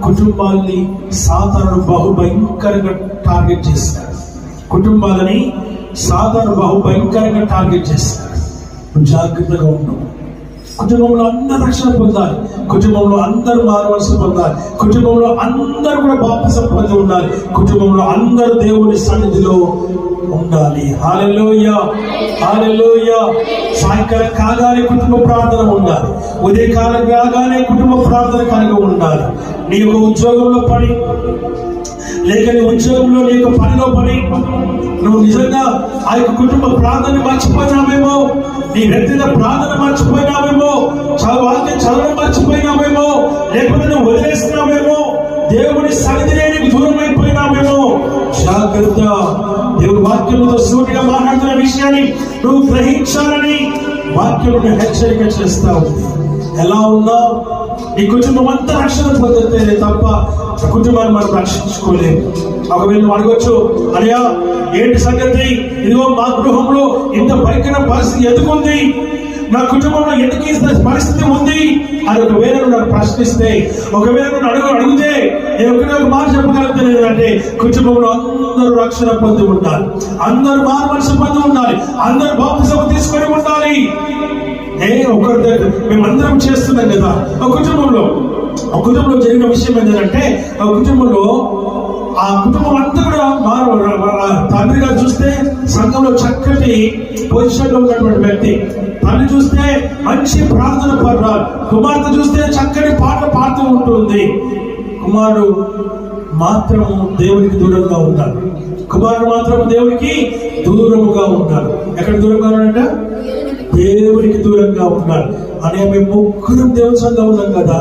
కుటుంబాలని సాతాను బహుభయంకరంగా టార్గెట్ చేస్తాడు. కుటుంబాలని సాతాను బహుభయంకరంగా టార్గెట్ చేస్తాడు. జాగ్రత్తగా ఉన్నావు. కుటుంబంలో అందరూ రక్షణ పొందాలి. కుటుంబంలో అందరూ మానవలసి పొందాలి. కుటుంబంలో అందరూ కూడా బాప్తిసం పొంది ఉండాలి. కుటుంబంలో అందరూ దేవుని సన్నిధిలో ఉండాలి. హల్లెలూయా, హల్లెలూయా. సాయంకాలం కాగానే కుటుంబ ప్రార్థన ఉండాలి. ఉదయకాలం కాగానే కుటుంబ ప్రార్థన కలిగి ఉండాలి. నీ యొక్క ఉద్యోగంలో పని, లేక నీ ఉద్యోగంలో నీ యొక్క పనిలో పని, నువ్వు నిజంగా ఆ యొక్క కుటుంబ ప్రార్థన మర్చిపోయినామేమో, నీ వ్యక్తిగత ప్రార్థన మర్చిపోయినామేమో, వాక్యం చదవడం మర్చిపోయినామేమో, లేకపోతే నువ్వు వదిలేస్తున్నామేమో, దేవుని సన్నిధినే నీకు దూరం అయిపోయినామేమో. జాగ్రత్త. దేవుని వాక్యంతో సూటిగా మాట్లాడుతున్న విషయాన్ని నువ్వు గ్రహించాలని వాక్యం హెచ్చరిక చేస్తా ఉంది. ఎలా ఉన్నావు? నీ కుటుంబం అంతా రక్షణ పొందితేనే తప్ప కుటుంబాన్ని మనం రక్షించుకోలేము. ఒకవేళ నువ్వు అడగొచ్చు, అయ్యా ఏంటి సంగతి, ఇదిగో మా గృహంలో ఇంత భయంకర పరిస్థితి ఎందుకుంది, నా కుటుంబంలో ఎందుకు ఈ పరిస్థితి ఉంది అని ఒకవేళ నన్ను ప్రశ్నిస్తే, ఒకవేళ నన్ను అడిగితే నేను ఒక మాట చెప్పగలుగుతాను అంటే, కుటుంబంలో అందరూ రక్షణ పొంది ఉండాలి, అందరూ మానవలసి పొంది ఉండాలి, అందరూ బాప్తిసం తీసుకొని ఉండాలి. ఒకరి దగ్గర మేమందరం చేస్తున్నాం కదా. ఒక కుటుంబంలో జరిగిన విషయం ఏంటంటే, ఆ కుటుంబంలో ఆ కుటుంబం అంతా కూడా తండ్రి గారు చూస్తే సంఘంలో చక్కటి పొజిషన్ లో ఉన్నటువంటి వ్యక్తి, తల్లి చూస్తే మంచి ప్రార్థన పర్వాలు, కుమార్తె చూస్తే చక్కటి పాటలు పాడుతూ ఉంటుంది. కుమారుడు మాత్రము దేవునికి దూరంగా ఉంటాడు. కుమారుడు మాత్రము దేవునికి దూరముగా ఉంటాడు. ఎక్కడ దూరంగా ఉన్నాడంట? దేవునికి దూరంగా ఉన్నాడు. అనే మేము ముగ్గురం దేవుని సంఘం ఉన్నాం కదా,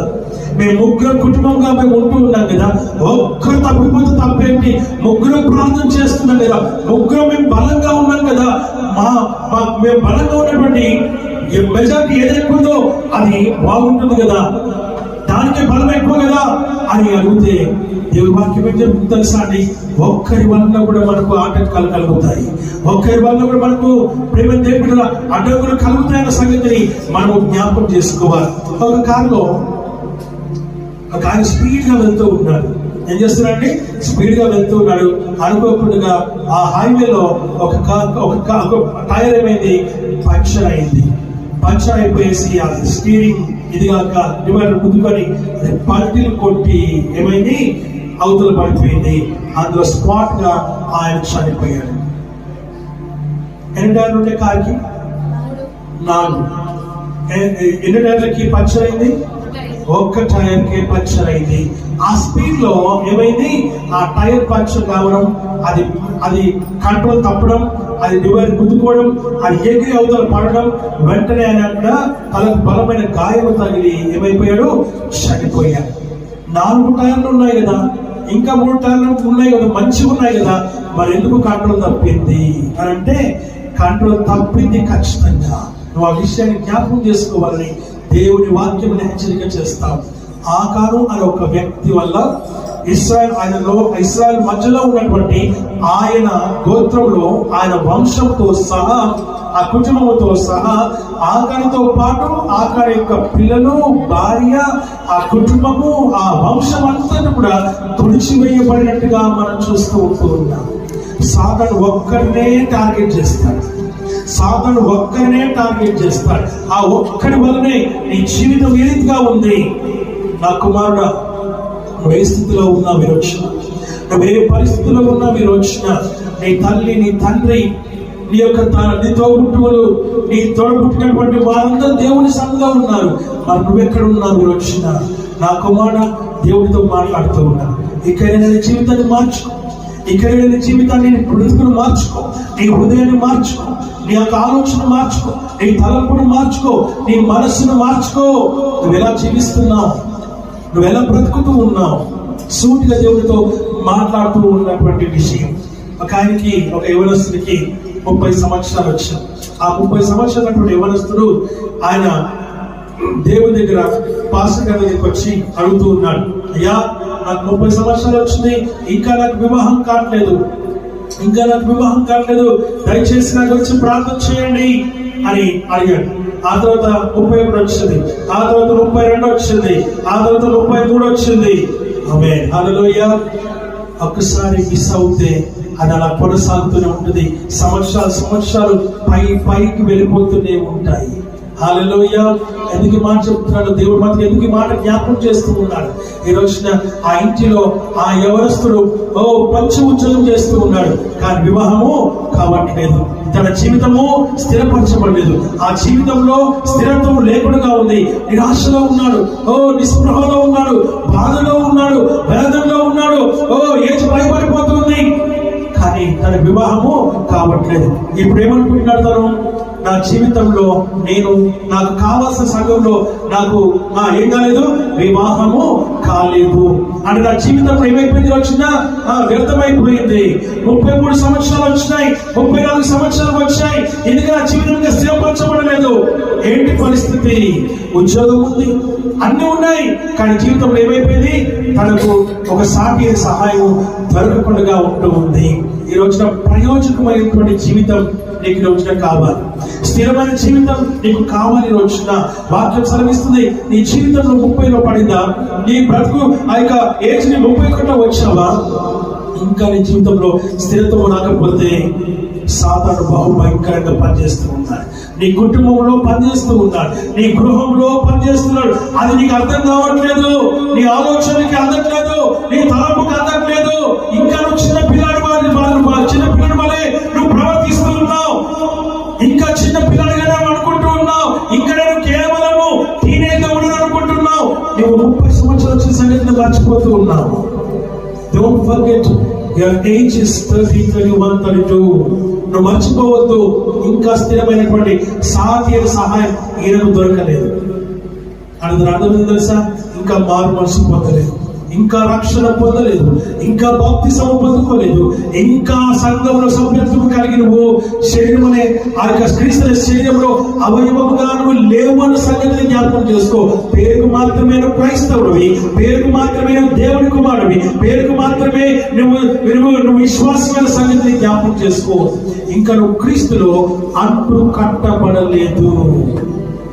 మేము ముగ్గురం కుటుంబంగా మేము ఉంటూ ఉన్నాం కదా. ఒక్కరు తప్పిపోతే తప్పేంటి? ముగ్గురం ప్రార్థన చేస్తున్నాం కదా, ముగ్గురం మేము బలంగా ఉన్నాం కదా. మేము బలంగా ఉన్నటువంటి మెజారిటీ ఏది ఎక్కువదో అది బాగుంటుంది కదా, దానికి బలం ఎక్కువ కదా అని అడిగితే దేవుని వాక్యం ఏం చెప్తుంది తెలుసా అండి? ఒక్కరి వల్ల కూడా మనకు ఆటంకాలు కలుగుతాయి, ఒక్కరి వల్ల కూడా మనకు ప్రేమ దేవుడు అడ్డంకులు కలుగుతాయన్న సంగతిని మనము జ్ఞాపకం చేసుకోవాలి. ఒక కారులో ఒక ఆయన స్పీడ్ గా వెళ్తూ ఉన్నాడు. ఏం చేస్తున్నాడండి? స్పీడ్ గా వెళ్తూ ఉన్నాడు. అనుకోకుండా ఆ హైవేలో ఒక టైర్ ఏమైంది, పంక్చర్ అయింది. పంక్చర్ అయిపోయేసి ఆ స్టీరింగ్ ఇదిగాక డివైడర్ గుద్దుకొని పల్టీలు కొట్టి ఏమైంది, అవతల పడిపోయింది. అందులో స్పాట్ గా ఆయన చనిపోయాడు. ఎన్ని టైర్లు ఉంటే కార్కి? 4. ఎన్ని టైర్లకి పంక్చర్ అయింది? ఒక్క టైర్ కి పంక్చర్ అయింది. ఆ స్పీడ్ లో ఏమైంది, ఆ టైర్ పంక్చర్ కావడం, అది కంట్రోల్ తప్పడం, అది డివైడర్ గుద్దుకోవడం, అది ఎగిరి అవతల పడడం, వెంటనే ఆయన తనకు బలమైన గాయం తగిలి ఏమైపోయాడు, చనిపోయాడు. 4 టైర్లు ఉన్నాయి కదా, ఇంకా 3 టైర్లు ఉన్నాయి కదా, మంచిగా ఉన్నాయి కదా, మరి ఎందుకు కంట్రోల్ తప్పింది అని అంటే, కంట్రోల్ తప్పింది ఖచ్చితంగా. నువ్వు ఆ విషయాన్ని జ్ఞాపకం చేసుకోవాలని దేవుని వాక్యం హెచ్చరిక చేస్తాం. ఆకాను అనే ఒక వ్యక్తి వల్ల ఇశ్రాయేల్ మధ్యలో ఉన్నటువంటి ఆయన గోత్రంలో, ఆయన వంశంతో సహా, ఆ కుటుంబంతో సహా, ఆకానితో పాటు ఆకాని యొక్క పిల్లలు, భార్య, ఆ కుటుంబము, ఆ వంశం అంతా కూడా తుడిచివేయబడినట్టుగా మనం చూస్తూ ఉన్నాం. సాతాను ఒక్కరినే టార్గెట్ చేస్తాడు. ఆ ఒక్కడి వల్లనే నీ జీవితం ఏ రీతిగా ఉంది. నా కుమారుడా, నువ్వు ఏ స్థితిలో ఉన్నా మీరు వచ్చిన, నువ్వు ఏ పరిస్థితిలో ఉన్నా మీరు వచ్చిన, నీ తల్లి, నీ తండ్రి, నీ యొక్క నీ తోబుట్టువులు, నీ తోడబుట్టినటువంటి వారందరూ దేవుని సంఘంలో ఉన్నారు. మరి నువ్వెక్కడ ఉన్నా మీరు వచ్చిన, నా కుమారుడా, దేవుడితో మాట్లాడుతూ ఉన్నాను. ఇకైనా నీ జీవితాన్ని మార్చుకో, ఇకైనా నీ జీవితాన్ని బ్రతుకును మార్చుకో, నీ హృదయాన్ని మార్చుకో, నీ యొక్క ఆలోచన మార్చుకో, నీ తలంపును మార్చుకో, నీ మనస్సును మార్చుకో. నువ్వు ఎలా జీవిస్తున్నావు, నువ్వు ఎలా బ్రతుకుతూ ఉన్నావు, సూటిగా దేవుడితో మాట్లాడుతూ ఉన్నటువంటి విషయం. ఒక ఆయనకి, ఒక యవనస్తుడికి 30 సంవత్సరాలు వచ్చాయి. ఆ 30 సంవత్సరాలటువంటి యవనస్తుడు ఆయన దేవుడి దగ్గర పాస్టర్ గారి దగ్గరికి వచ్చి అడుగుతూ ఉన్నాడు, అయ్యా నాకు 30 సంవత్సరాలు వచ్చింది, ఇంకా నాకు వివాహం కావట్లేదు, దయచేసి నాకు వచ్చి ప్రార్థన చేయండి అని అడిగాడు. ఆ తర్వాత 31 వచ్చింది, ఆ తర్వాత 32 వచ్చింది, ఆ తర్వాత 33 వచ్చింది. ఆమేన్, హల్లెలూయా. ఒక్కసారి మిస్ అవుతే అది అలా కొనసాగుతూనే ఉంటుంది. సంవత్సరాలు పైకి వెళ్ళిపోతూనే ఉంటాయి. హల్లెలూయా. ఎందుకు మాట చెప్తున్నాడు దేవుడు, మనకి ఎందుకు మాట జ్ఞాపకం చేస్తూ ఉన్నాడు. ఈ రోజున ఆ ఇంటిలో ఆ యవనస్తుడు మంచి ఉద్యోగం చేస్తూ ఉన్నాడు, కానీ వివాహము కావట్లేదు. తన జీవితము స్థిరపరచబడలేదు. ఆ జీవితంలో స్థిరత్వం లేకుండా ఉంది. నిరాశలో ఉన్నాడు, నిస్పృహలో ఉన్నాడు, బాధలో ఉన్నాడు, వేదనలో ఉన్నాడు, ఏజ్ భయపడిపోతుంది, కానీ తన వివాహము కావట్లేదు. ఇప్పుడు ఏమనుకుంటున్నాడు తను, నా జీవితంలో నాకు కావాల్సిన సంఘంలో నాకు ఏం కాలేదు, వివాహము కాలేదు అంటే నా జీవితంలో ఏమైపోయింది, వచ్చినా వ్యర్థమైపోయింది. 33 సంవత్సరాలు వచ్చినాయి, 34 సంవత్సరాలు వచ్చాయి, ఎందుకు నా జీవితంగా స్థిరపరచబడలేదు. ఏంటి పరిస్థితి? ఉద్యోగం ఉంది, అన్ని ఉన్నాయి, కానీ జీవితంలో ఏమైపోయింది, తనకు ఒక సాటి సహాయం దొరకకుండా ఉంటూ ఉంది. ఈ రోజున ప్రయోజనమైనటువంటి జీవితం నీకు ఈ రోజున కావాలి, స్థిరమైన జీవితం నీకు కావాలి. ఈ రోజున వాక్యం సెలవిస్తుంది, నీ జీవితంలో 30లో పడిందా, నీ బ్రతుకు ఆ యొక్క ఏజ్ ని 31 వచ్చావా, ఇంకా నీ జీవితంలో స్థిరత్వం రాకపోతే సాతాను బహు భయంకరంగా పనిచేస్తూ ఉన్నాడు. నీ కుటుంబంలో పనిచేస్తూ ఉన్నాడు, నీ గృహంలో పనిచేస్తున్నాడు. అది నీకు అర్థం కావట్లేదు, నీ ఆలోచనకి అందట్లేదు, నీ తలంపుకి అందట్లేదు. ఇంకా నువ్వు చిన్న పిల్లాడి వలె నువ్వు ప్రవర్తిస్తూ ఉన్నావు, ఇంకా చిన్న పిల్లడిగానే అనుకుంటూ ఉన్నావు, ఇంకా నేను కేవలము టీనేజ్ ఉండను అనుకుంటున్నావు. నువ్వు 30 సంవత్సరాలు వచ్చిన సంగతిని మర్చిపోతూ ఉన్నావు. Don't forget your age is 30, 31, 32. నువ్వు మర్చిపోవద్దు, ఇంకా స్థిరమైనటువంటి సాటి సహాయం ఈయనకు దొరకలేదు. అది అర్థం తెలుసా, ఇంకా మారు మనసు పొందలేదు, ఇంకా రక్షణ పొందలేదు, ఇంకా బాప్తిసము పొందుకోలేదు, ఇంకా సంఘంలో సభ్యత్వం కలిగి నువ్వు శరీరం అనే ఆ యొక్క క్రీస్తు శరీరంలో అవయవముగా నువ్వు లేవు అన్న సంగతిని జ్ఞాపకం చేసుకో. పేరుకు మాత్రమే నువ్వు క్రైస్తవుడివి, పేరుకు మాత్రమే నువ్వు దేవుని కుమారుడివి, పేరుకు మాత్రమే నువ్వు విశ్వాసమైన సంగతిని జ్ఞాపకం చేసుకో. ఇంకా నువ్వు క్రీస్తులో అంటు కట్టబడలేదు.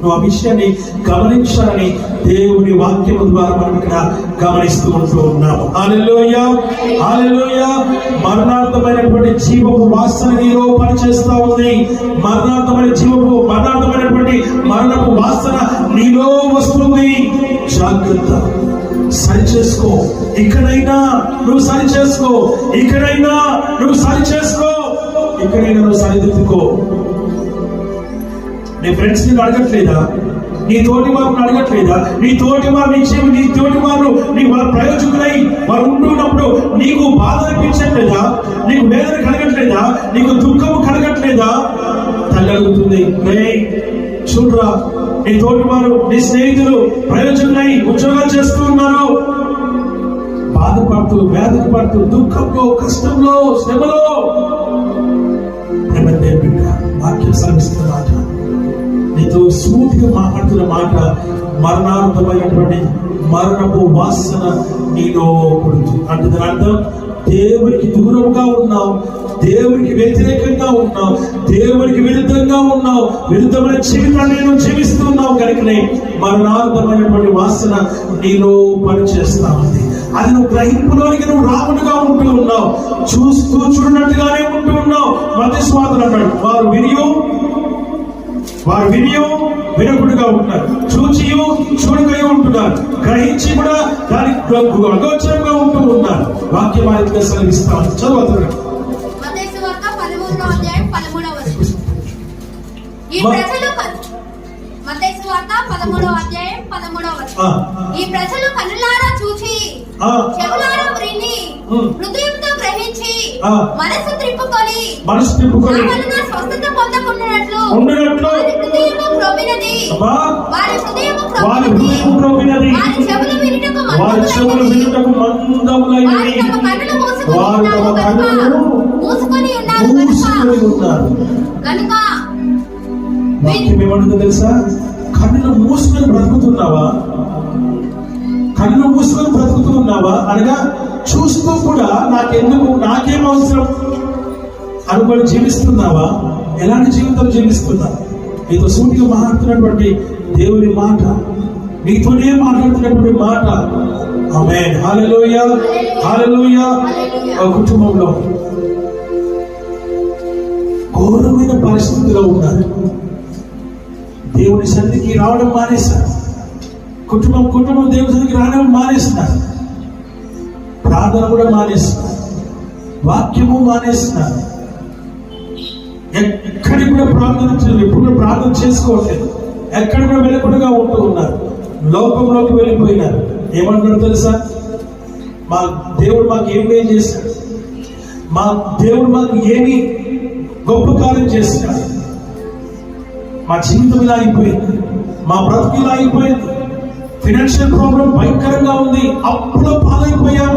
నువ్వు ఆ విషయాన్ని గమనించాలని దేవుని వాక్యము ద్వారా మనం ఇక్కడ గమనిస్తూ ఉంటూ ఉన్నాము. హల్లెలూయా, హల్లెలూయా. మరణార్థమైనటువంటి జీవపు వాసన నీలో పనిచేస్తా ఉంది. మరణార్థమైనటువంటి మరణపు వాసన నీలో వస్తుంది. జాగ్రత్త, సరి చేసుకో. ఇక్కడైనా నువ్వు సరి చేసుకో, ఇక్కడైనా నువ్వు సరిదిద్దుకో. నీ ఫ్రెండ్స్ ని అడగట్లేదా, నీ తోటి వారిని అడగట్లేదా, నీ తోటి వారు వాళ్ళ ప్రయోజకులై వారు ఉంటున్నప్పుడు నీకు బాధ అనిపించట్లేదా, నీకు వేదన కలగట్లేదా, నీకు దుఃఖము కలగట్లేదా? తల్లి అడుగుతుంది, చూడరా, నీ తోటి వారు నీ స్నేహితులు ప్రయోజకులై ఉద్యోగాలు చేస్తూ ఉన్నారు, బాధపడుతూ వేదన పడుతూ దుఃఖంలో కష్టంలో శ్రమలో. వాక్యం శ్రమిస్తున్న మాట, నీతో సూటిగా మాట్లాడుతున్న మాట, మరణార్థమైనటువంటి మరణపు వాసన నీలో పడుతుంది అంటే దాని అర్థం దేవునికి దూరంగా ఉన్నావు, దేవునికి వ్యతిరేకంగా ఉన్నావు, దేవునికి విరుద్ధంగా ఉన్నావు, విరుద్ధమైన జీవితాన్ని నువ్వు జీవిస్తున్నావు. కనుకనే మరణార్థమైనటువంటి వాసన నీలో పనిచేస్తా ఉంది. అది నువ్వు గ్రహింపులోనికి నువ్వు రాముడుగా ఉంటూ ఉన్నావు, చూడనట్టుగానే ఉంటూ ఉన్నావు. మత్తయి సువార్తలో అన్నాడు, వారు వినియో వినకుడుగా ఉంటున్నారు, చూచియో చూడకయో ఉంటున్నారు, గ్రహించి కూడా దానికి అగోచరంగా ఉంటూ ఉన్నారు. వాక్యం ఆయనగా సెలవిస్తాను. చదువుతున్నాడు. మత్తయి సువార్త 13వ అధ్యాయం 13వ వచనం. ఈ ప్రజలు 13 వచనం. ఈ ప్రజలు కన్నులారా చూచి చెవులారా విని హృదయంతో గ్రహించి మనసు త్రిప్పుకొని నా వలన స్వస్థత పొందకుండానట్లు వారి హృదయము క్రొవ్వినది. వారి చెవులు వినుటకు మందములైనవి. వారు తమ కన్నులను మూసుకొని ఉన్నారు కనుక వాక్యం ఏమంటుందో తెలుసా? కన్నులు మూసుకొని బ్రతుకుతున్నావా? కన్నులు మూసుకొని బ్రతుకుతూ ఉన్నావా? అనగా చూస్తూ కూడా నాకేం అవసరం అనుకొని జీవిస్తున్నావా? ఎలాంటి జీవితం జీవిస్తున్నావు? నీతో సూటిగా మాట్లాడుతున్నటువంటి దేవుని మాట, నీతోనే మాట్లాడుతున్నటువంటి మాట. ఆమేన్, హల్లెలూయా, హల్లెలూయా. ఒక కుటుంబంలో ఘోరమైన పరిస్థితిలో ఉన్నారు. దేవుని సన్నిధికి రావడం మానేశారు. కుటుంబం దేవుని సన్నిధికి రావడం మానేస్తున్నారు. ప్రార్థన కూడా మానేస్తున్నారు. వాక్యము మానేస్తున్నారు. ఎక్కడికి కూడా ఎప్పుడు ప్రార్థన చేసుకోవట్లేదు. ఎక్కడ కూడా వెళ్ళకుండా ఉంటూ ఉన్నారు. లోకంలోకి వెళ్ళిపోయినారు. ఏమంటారు తెలుసా? మా దేవుడు మాకు ఏం చేశాడు, మా దేవుడు మాకు ఏమి గొప్ప కార్యం చేస్తున్నాడు, మా జీవితం ఇలా అయిపోయింది, మా బ్రతుకు ఇలా అయిపోయింది, ఫైనాన్షియల్ ప్రాబ్లం భయంకరంగా ఉంది, అప్పులో పాలైపోయాం,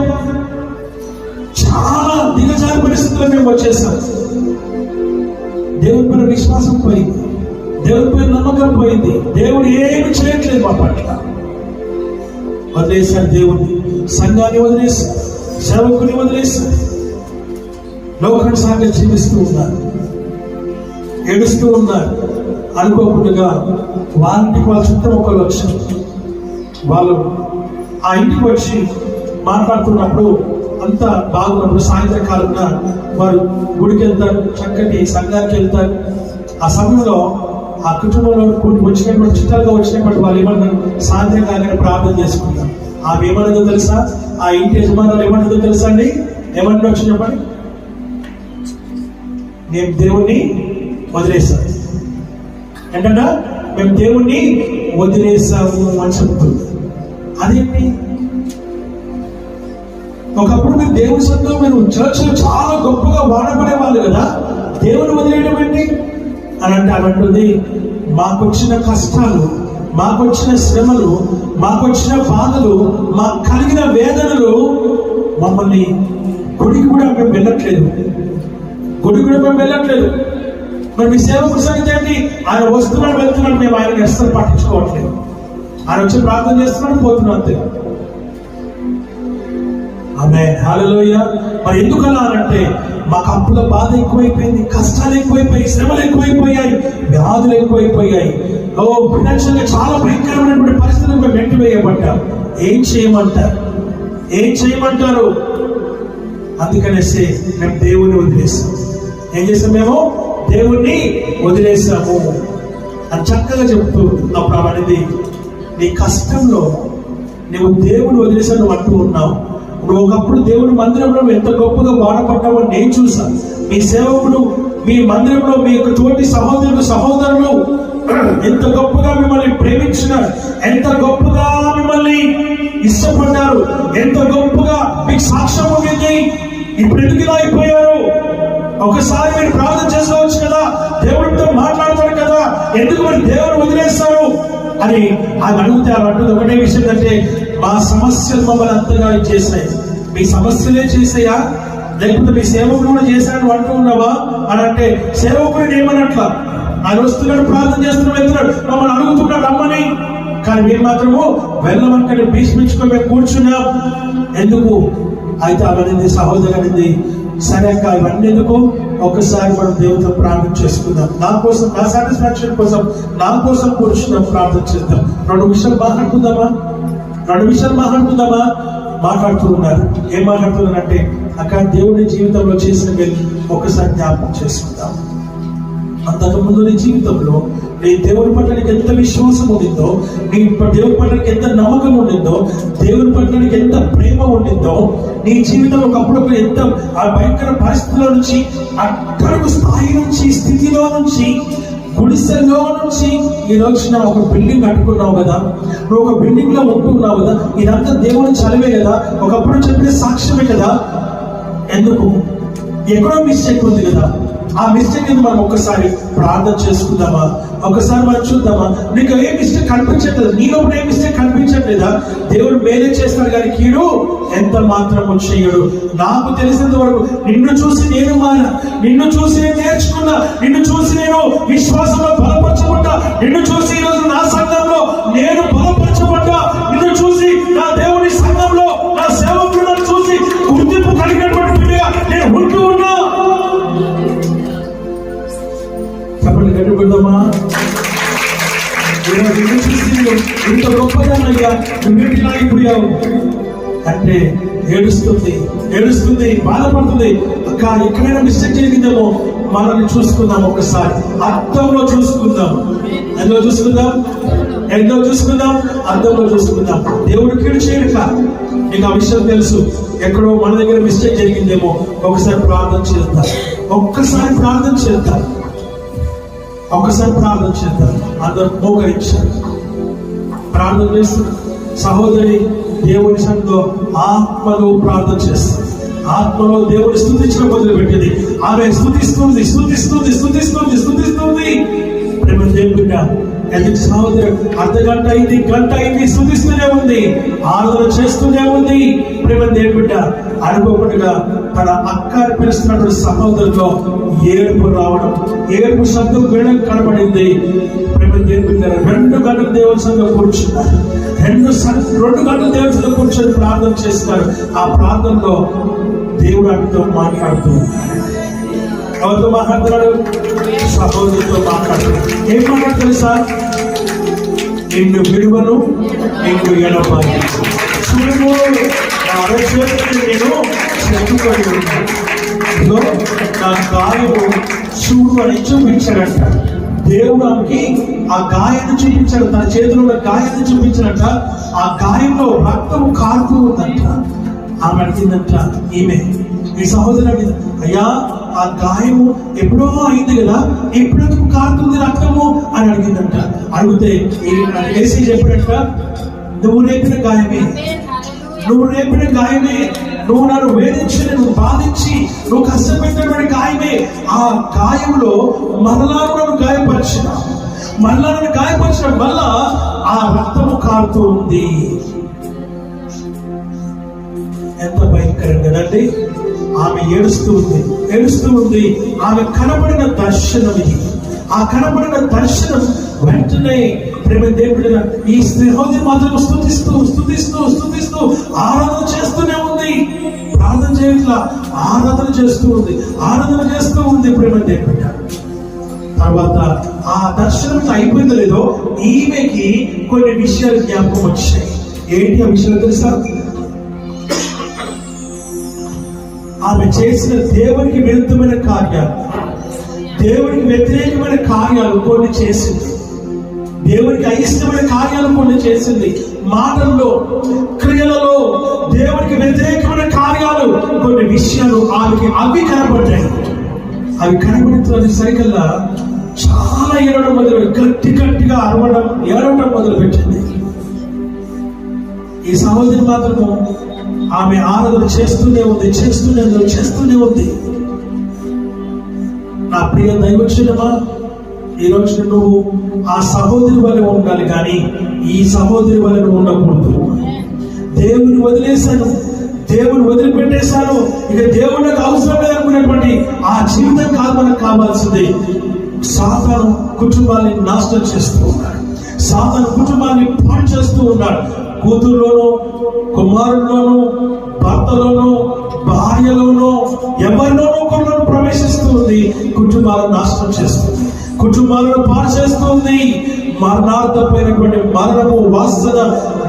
చాలా దిగజారి పరిస్థితుల్లో మేము వచ్చేసాం. దేవుడి పైన విశ్వాసం పోయింది, దేవుడి పైన నమ్మకం పోయింది. దేవుడు ఏమి చేయట్లేదు మా పట్ల. వదిలేశారు దేవుడిని, సంఘాన్ని వదిలేశారు, సేవకుని వదిలేశారు. లోకానుసారంగా జీవిస్తూ ఉన్నారు, ఏడుస్తూ ఉన్నారు. అనుకోకుండా వాళ్ళకి వాళ్ళ చుట్టుముక్కలు వచ్చారు. వాళ్ళు ఆ ఇంటికి వచ్చి మాట్లాడుతున్నప్పుడు అంతా బాగున్నప్పుడు సాయంత్రం కాలంలో వారు గుడికి వెళ్తారు, చక్కటి సంఘానికి వెళ్తారు. ఆ సమయంలో ఆ కుటుంబంలో వచ్చినటువంటి చుట్టాలుగా వచ్చినటువంటి వాళ్ళు ఏమన్నారు, సాయంత్రం కాగానే ప్రార్థన చేసుకుంటారు. ఆమె ఏమన్నదో తెలుసా? ఆ ఇంటి యజమానులు ఏమన్నదో తెలుసా అండి? ఏమన్నా వచ్చినప్పటి మేము దేవుణ్ణి వదిలేసాము. ఏంటంటే మేము దేవుణ్ణి వదిలేసాము అని చెప్తుంది. అదేంటి? ఒకప్పుడు మీరు దేవుని సొంతం, మీరు చర్చ్లో చాలా గొప్పగా వాడబడే వాళ్ళు కదా, దేవుని వదిలేయడం ఏంటి అని అంటే అనంటుంది, మాకొచ్చిన కష్టాలు, మాకొచ్చిన శ్రమలు, మాకొచ్చిన బాధలు, మాకు కలిగిన వేదనలు మమ్మల్ని గుడికి కూడా మేము వెళ్ళట్లేదు, గుడికి కూడా మేము వెళ్ళట్లేదు. మరి మీ సేవకుడు సంగతి ఏంటి? ఆయన వస్తున్నాడు వెళ్తున్నాడు, మేము ఆయన అస్సలు పట్టించుకోవట్లేదు. ఆయన వచ్చి ప్రార్థన చేస్తున్నాడు, పోతున్నాడు, అంతే. ఆమేన్, హల్లెలూయా. మరి ఎందుకలా అంటే మాకు అప్పుల బాధ ఎక్కువైపోయింది, కష్టాలు ఎక్కువైపోయాయి, శ్రమలు ఎక్కువైపోయాయి, వ్యాధులు ఎక్కువైపోయాయి. ఫైనాన్షియల్ గా చాలా భయంకరమైనటువంటి పరిస్థితులు మేము వెంట వేయబడ్డాం. ఏం చేయమంటారు? అందుకనేసి మేము దేవుణ్ణి వదిలేసాం. ఏం చేసాం? మేము దేవుణ్ణి వదిలేసాము అని చక్కగా చెప్తూ అప్పుడు అనేది నీ కష్టంలో నువ్వు దేవుని వదిలేసావు నువ్వు అంటూ ఉన్నావు. నువ్వు ఒకప్పుడు దేవుని మందిరంలో ఎంత గొప్పగా వాడపడ్డావో నేను చూసాను. మీ సేవకుడు మీ మందిరంలో మీ యొక్క తోటి సహోదరులు ఎంత గొప్పగా మిమ్మల్ని ప్రేమించినారు, ఎంత గొప్పగా మిమ్మల్ని ఇష్టపడ్డారు, ఎంత గొప్పగా మీకు సాక్ష్యం ఉంది. ఇప్పుడు ఎందుకు ఇలా అయిపోయారు? ఒకసారి మీరు ప్రార్థన చేసుకోవచ్చు కదా, దేవుడితో మాట్లాడతారు కదా, ఎందుకు మరి దేవుడు వదిలేస్తారు అని ఆయన అడిగితే అంటుంది ఒకటే విషయం అంటే, మా సమస్యలు మమ్మల్ని అంతగా చేశాయి. మీ సమస్యలే చేసాయా, లేకపోతే మీ సేవకుడు కూడా చేశాడు అంటూ ఉన్నావా అని అంటే, సేవకుడిని ఏమన్నట్లా, ఆయన వస్తున్నాడు, ప్రార్థన చేస్తున్నాడు, వెళ్తున్నాడు, మమ్మల్ని అడుగుతున్నాడు రమ్మని. కానీ మేము మాత్రము వెళ్ళమంటే భీష్మించుకొని మేము కూర్చున్నాం. ఎందుకు? అయితే అవన్నీ సహోదరు అనేది సరే అక్క, ఇవన్నీ ఎందుకు? ఒకసారి మనం దేవుడితో ప్రార్థన చేసుకుందాం. నా కోసం, నా సాటిస్ఫాక్షన్ కోసం, నా కోసం కూర్చున్నాం, ప్రార్థన చేద్దాం. 2 విషయాలు మాట్లాడుకుందామా? మాట్లాడుతూ ఉన్నారు. ఏం మాట్లాడుతున్నారంటే, అక్కడ దేవుడి జీవితంలో చేసిన వెళ్ళి ఒకసారి జ్ఞాపకం చేసుకుందాం. అంతకుముందు నీ జీవితంలో నీ దేవుని పట్ల నీకు ఎంత విశ్వాసం ఉండిందో, నీ దేవుని పట్ల ఎంత నమ్మకం ఉండిందో, దేవుని పట్ల నీకు ఎంత ప్రేమ ఉండిందో, నీ జీవితం ఒకప్పుడు ఎంత ఆ భయంకర పరిస్థితుల నుంచి, అక్కడకు స్థాయి నుంచి, స్థితిలో నుంచి గుడిసెలో నుంచి ఈ రోజున ఒక బిల్డింగ్ కట్టుకున్నావు కదా, నువ్వు ఒక బిల్డింగ్ లో ఉంటున్నావు కదా, ఇదంతా దేవుని చదివే కదా, ఒకప్పుడు చెప్పిన సాక్ష్యమే కదా. ఎందుకు? ఎక్కడో మిస్టేక్ ఉంది కదా. ఆ మిస్టేక్ మనం ఒక్కసారి ప్రార్థన చేసుకుందామా? ఒకసారి మనం చూద్దామా? నీకు ఏ మిస్టేక్ కనిపించట్లేదు, నీలో ఏ మిస్టేక్ కనిపించట్లేదా? దేవుడు మేలే చేస్తాడు కానీ కీడు ఎంత మాత్రము చేయడు. నాకు తెలిసినంత వరకు నిన్ను చూసి నేను మారా, నిన్ను చూసి నేను నేర్చుకున్నా, నిన్ను చూసి నేను విశ్వాసంలో బలపరచబడ్డా, నిన్ను చూసి ఈరోజు నా సంఘంలో నేను బలపరచబడ్డా, నిన్ను చూసి నా దేవుని సంఘంలో నా సేవకులను చూసి గుర్తింపు కలిగినటువంటి బిడ్డగా నేను ఉంటూ ఉన్నా. చెప్పండి గట్టుకుందామా? నిన్ను చూసి ఇంత గొప్పదన్నయ్యా, నువ్వేంటిలా అయిపోయావు అంటే ఏడుస్తుంది, బాధపడుతుంది. అక్క ఎక్కడైనా మిస్టేక్ జరిగిందేమో, మనల్ని చూసుకుందాం, ఒకసారి అద్దంలో చూసుకుందాం. ఎందులో చూసుకుందాం? అద్దంలో చూసుకుందాం. దేవుడు కీడు చేయక నీకు ఆ విషయం తెలుసు. ఎక్కడో మన దగ్గర మిస్టేక్ జరిగిందేమో, ఒకసారి ప్రార్థన చేద్దాం. అందరూ మోకరించారు, ప్రార్థన చేస్తారు. సహోదరి దేవుని సన్నిధిలో ఆత్మలో ప్రార్థన చేస్తుంది. ఆత్మలో దేవుని స్తుతించడం మొదలు పెట్టింది. ఆమె స్తుతిస్తుంది. ప్రేమ దేవుని ఎదుటి సహోదరు అర్ధగంట అయింది, గంట అయింది, స్తుతిస్తూనే ఉంది, ఆరాధన చేస్తూనే ఉంది. ప్రేమ దేవుని అనుకోకుండా తన అక్క పిలుస్తున్నటువంటి సహోదరులో ఏడుపు రావడం, ఏడుపు శబ్దం వేయడం కనబడింది. ప్రేమ దేవుని 2 గంటలు దేవుని సంఘం కూర్చున్నారు. 2 గంటలు దేవుని సంఘం కూర్చొని ప్రార్థన చేస్తున్నారు. ఆ ప్రార్థనలో దేవుడు ఆమెతో మాట్లాడుతూ, ఎవరితో మాట్లాడుతున్నాడు? సహోదరుతో మాట్లాడుతున్నాడు. ఏం మాట్లాడు తెలుసా? నిన్ను విడువను, నిన్ను ఎడబాయి. చూడు, నా అరచేతులు నేను చెప్పుకొని ఉన్నాను, నా గాయము చూడు అని చూపించాడంట. దేవుడు ఆమెకి ఆ గాయాన్ని చూపించాడు, తన చేతిలో ఉన్న గాయాన్ని చూపించాడంట. ఆ గాయంలో రక్తము కారుతూ ఉందంట. ఆమె అడిగిందంట, ఈ సహోదరు అడిగింది, అయ్యా ఆ గాయము ఎప్పుడో అయింది కదా, ఎప్పుడెందుకు కారుతుంది రక్తము అని అడిగిందంట. అడిగితే ఏసీ చెప్పాడంట, నువ్వు రేపిన గాయమే, నువ్వు నన్ను వేధించి, నువ్వు బాధించి, నువ్వు కష్టపెట్టినటువంటి గాయమే. ఆ గాయంలో మరలా నన్ను గాయపరచడం వల్ల ఆ రక్తము కారుతూ ఉంది. ఎంత భయంకరం కదండి. ఆమె ఏడుస్తూ ఉంది. ఆమె కనబడిన దర్శనం ఇది. ఆ కనబడిన దర్శనం వెంటనే ప్రేమ దేవుడు ఈ సహోదరి మాత్రం స్తుతిస్తూ ఆరాధన చేస్తూనే ఉంది. ప్రార్థన చేయట్లా, ఆరాధన చేస్తూ ఉంది ప్రేమ దేవుడు. తర్వాత ఆ దర్శనం అయిపోయిందో లేదో, ఈమెకి కొన్ని విషయాలు జ్ఞాపకం వచ్చాయి. ఏంటి ఆ విషయాలు తెలుసా? ఆమె చేసిన దేవునికి విరుద్ధమైన కార్యాలు, దేవునికి వ్యతిరేకమైన కార్యాలు కొన్ని చేసింది. దేవునికి అయిష్టమైన కార్యాలు కొన్ని చేసింది. మాటల్లో, క్రియలలో దేవునికి వ్యతిరేకమైన కార్యాలు, కొన్ని విషయాలు ఆమెకి అవి కనబడ్డాయి. అవి కనబడుతున్న సరికల్లా చాలా ఏడవడం గట్టిగా అరవడం, ఏడవడం మొదలు పెట్టింది. ఈ సహోదరి మాత్రము ఆమె ఆరాధన చేస్తూనే ఉంది. నా ప్రియ దైవజనమా, ఈ రోజు నువ్వు ఆ సహోదరి వలె ఉండాలి, కానీ ఈ సహోదరి వలె నువ్వు ఉండకూడదు. దేవుని వదిలిపెట్టేశాను, ఇక దేవునికి అవసరం లేదనుకునేటువంటి ఆ జీవితం కాదు మనకు కావాల్సింది. సాతాను కుటుంబాన్ని నాశనం చేస్తూ ఉన్నాడు, సాతాను కుటుంబాన్ని పాడు చేస్తూ ఉన్నాడు. కూతురులోనూ, కుమారుల్లోనూ, భర్తలోనూ, భార్యలోనూ, ఎవరిలోనూ కొన్ని ప్రవేశిస్తూ ఉంది. కుటుంబాలను నాశనం చేస్తుంది, కుటుంబాలను పాడు చేస్తుంది. మరణార్థమైనటువంటి మరణము వాసన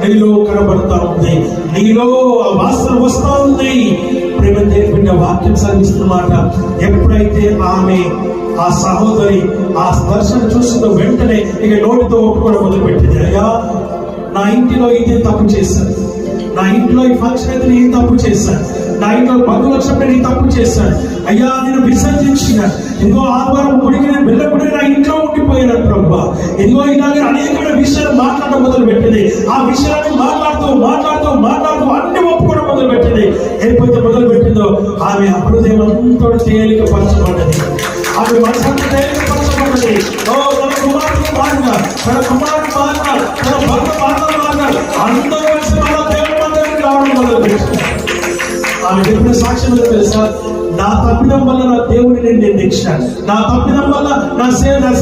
నీలో కనబడతా ఉంది, నీలో ఆ వాసన వస్తా ఉంది. ప్రేమ దేవుని వాక్యం సాగిస్తున్నమాట. ఎప్పుడైతే ఆమె ఆ సహోదరి ఆ దర్శనం చూసిన వెంటనే ఇక నోటితో ఒప్పుకోవడం మొదలుపెట్టింది. అయ్యా, నా ఇంటిలో ఇదే తప్పు చేశాను, నా ఇంట్లో ఈ ఫంక్షన్ అయితే నేను తప్పు చేశాను, నా ఇంట్లో బంధువులు వచ్చినప్పుడు నేను తప్పు చేశాను. అయ్యా, నేను విసర్జించిన ఇదిగో ఆదివారం గుడికి నేను వెళ్ళకుండా నా ఇంట్లో ఉండిపోయాను ప్రభా. ఇదిగో ఇలాగే అనేకమైన విషయాలు మాట్లాడడం మొదలు పెట్టింది. ఆ విషయాన్ని మాట్లాడుతూ అన్ని ఒప్పుకోవడం మొదలు పెట్టింది. ఎప్పుడైతే మొదలు పెట్టిందో ఆమె హృదయం అంతా తేలికపరచబడ్డది. ఆమె మనసంతా తేలికపరచబడ్డది. తన కుమారుడు మారిన, తన భర్త మారిన అందరూ కలిసి మన దేవుని మందిరానికి రావడం మొదలు పెట్టింది. ఆమె చెప్పిన సాక్ష్యం తెలుసా? నా తప్పిదం వల్ల నా దేవుని నేను నిందించాను, నా తప్పిదం వల్ల నా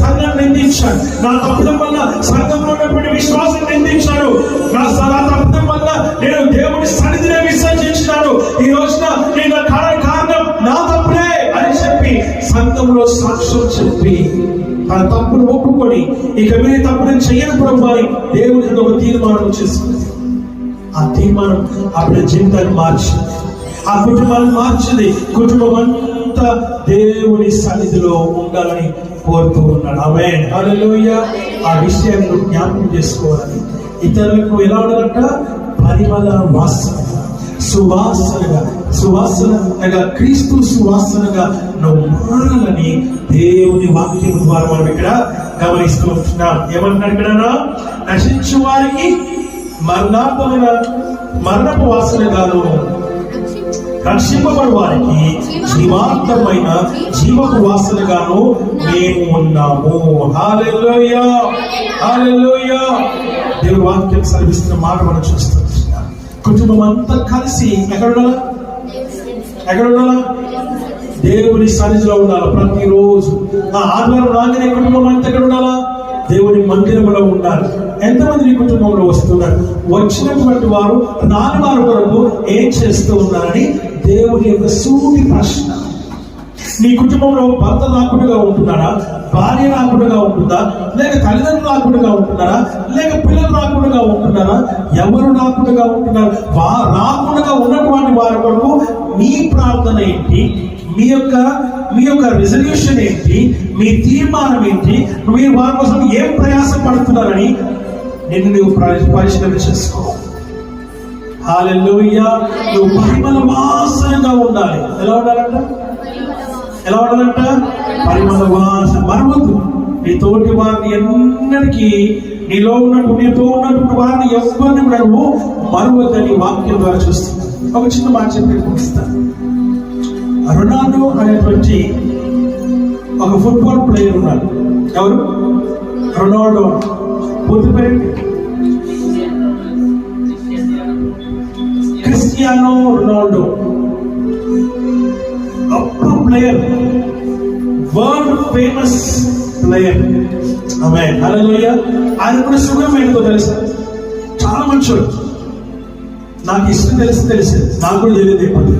సంఘాన్ని నిందించాను, నా తప్పిదం వల్ల సంఘంలో ఉన్నటువంటి విశ్వాసం నిందించాను, నా తప్పిదం వల్ల నేను దేవుని సన్నిధిని విసర్జించినాను. ఈ రోజున నేను కారణం నా తప్పులే అని చెప్పి సంఘంలో సాక్ష్యం చెప్పి తన తప్పును ఒప్పుకొని ఇక మీరు తప్పుని చెయ్యను ప్రభు అని దేవుని ఒక తీర్మానం చేసుకుంది. ఆ తీర్మానం అప్పుడు జీవితాన్ని మార్చింది, ఆ కుటుంబాన్ని మార్చింది. కుటుంబం అంతా దేవుని సన్నిధిలో ఉండాలని కోరుతూ ఉన్నాడు. ఆమేన్, హల్లెలూయా. ఆ విషయాన్ని నువ్వు జ్ఞాపకం చేసుకోవాలని, ఇతరులకు ఎలా ఉండాలంట? పరిమళ వాసనగా, సువాసనగా క్రీస్తు సువాసనగా నువ్వు మారాలని దేవుని వాక్యం ద్వారా మనం ఇక్కడ గమనిస్తూ ఉంటున్నాం. ఏమంటున్నాడు ఇక్కడ? నశించు వారికి మరణపు వాసనగాను, రక్షింపబడు వారికి జీవాంతమైన జీవపు వాసనగాను మేము ఉన్నాము. హల్లెలూయా, హల్లెలూయా. దేవుని వాక్యం సెలవిస్తున్న మాట మనం చూస్తున్నాం. కుటుంబం అంతా కలిసి ఎక్కడ ఉండాలా? దేవుని సన్నిధిలో ఉండాలి ప్రతిరోజు. ఆదివారం రాగానే కుటుంబం అంతా ఎక్కడ ఉండాలా? దేవుని మందిరంలో ఉండాలి. ఎంతమంది నీ కుటుంబంలో వస్తున్నారు? వచ్చినటువంటి వారు రాని వారి కొరకు ఏం చేస్తూ ఉన్నారని దేవుని యొక్క సూటి ప్రశ్న. నీ కుటుంబంలో భర్త రాకుండా ఉంటున్నారా? భార్య రాకుండా ఉంటుందా? లేక తల్లిదండ్రులు రాకుండా ఉంటున్నారా? లేక పిల్లలు రాకుండా ఉంటున్నారా? ఎవరు రాకుండా ఉంటున్నారు? రాకుండా ఉన్నటువంటి వారి కొరకు మీ ప్రార్థన ఏంటి? మీ యొక్క రిజల్యూషన్ ఏంటి? మీ తీర్మానం ఏంటి? మీరు వారి కోసం ఏం ప్రయాసం పడుతున్నారని నువ్వు పరిశీలన చేసుకో. హల్లెలూయా. నువ్వు పరిమళ వాసనగా ఉండాలి. ఎలా ఉండాలంట? పరిమళ వాసన. మరవద్దు. నీ తోటి వారిని ఎన్నటికీ నీతో ఉన్నటువంటి వారిని ఎవరిని కూడా నువ్వు మరవద్దని వాక్యం ద్వారా చూస్తున్నావు. ఒక చిన్న మాట చెప్పి ముగిస్తాను. రొనాల్డో అనేటువంటి ఒక ఫుట్బాల్ ప్లేయర్ ఉన్నాడు. ఎవరు? రొనాల్డో. పూర్తి పేరు క్రిస్టియానో రొనాల్డో. గొప్ప ప్లేయర్, వరల్డ్ ఫేమస్ ప్లేయర్. ఆమేన్, హల్లెలూయా. ఆయన కూడా సుఖం ఏంటో తెలుసా? చాలా మంచోడు. నాకు ఇష్టం తెలిసి నాకు కూడా తెలియదు ఎప్పుడు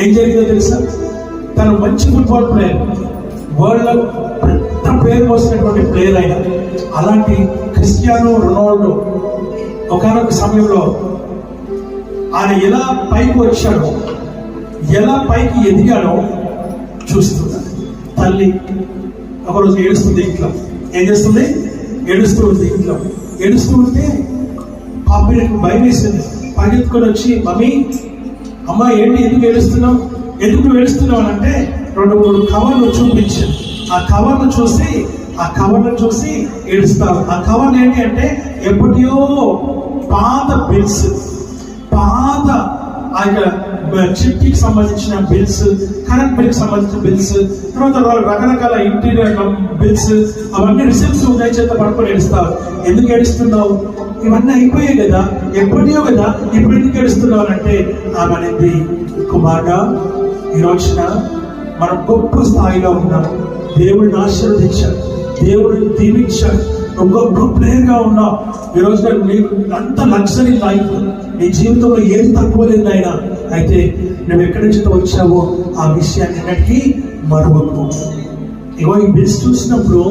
ఏం జరిగిందో తెలుసా? తను మంచి ఫుట్బాల్ ప్లేయర్, వరల్డ్ లో పెద్ద పేరు వస్తున్నటువంటి ప్లేయర్ అయినా. అలాంటి క్రిస్టియానో రొనాల్డో ఒకనొక సమయంలో ఆయన ఎలా పైకి వచ్చాడో, ఎలా పైకి ఎదిగాడో చూస్తున్నాడు. తల్లి ఒకరోజు ఏడుస్తుంది ఇంట్లో. ఏం చేస్తుంది? ఏడుస్తూ ఉంది ఇంట్లో. ఏడుస్తూ ఉంటే పాపకి భయం వేసింది. పరిగెత్తుకొని వచ్చి, మమ్మీ, అమ్మ ఏంటి, ఎందుకు ఏడుస్తున్నావు అని అంటే 2-3 కవర్లు చూపించాను. ఆ కవర్ను చూసి ఏడుస్తాను. ఆ కవర్లు ఏంటి అంటే ఎప్పటియో పాత బిల్స్, పాత ఆ చిట్టీకి సంబంధించిన బిల్స్, కరెంట్ బిల్ కి సంబంధించిన బిల్స్, తర్వాత రకరకాల ఇంటీరియర్ బిల్స్, అవన్నీ రిసిప్ట్స్ ఉన్నాయి. చేత పడుకొని ఏడుస్తావు. ఎందుకు ఏడుస్తున్నావు? ఇవన్నీ అయిపోయాయి కదా, ఎప్పటియో కదా, ఇప్పుడు ఎందుకు ఏడుస్తున్నావు అంటే ఆమె అనేది, కుమారుడా, ఈ రోజున మనం గొప్ప స్థాయిలో ఉన్నాం. దేవుడిని ఆశీర్వదించాడు, దేవుడిని దీవించాడు. నువ్వు గొప్ప ప్లేయర్గా ఉన్నావు. ఈ రోజున నీకు అంత లగ్జరీ లైఫ్, నీ జీవితంలో ఏది తక్కువ లేదు అయినా. అయితే నువ్వు ఎక్కడి నుంచి వచ్చావో ఆ విషయాన్ని ఎన్నటికీ మరవకు. ఇగో ఈ బిల్స్ చూసినప్పుడు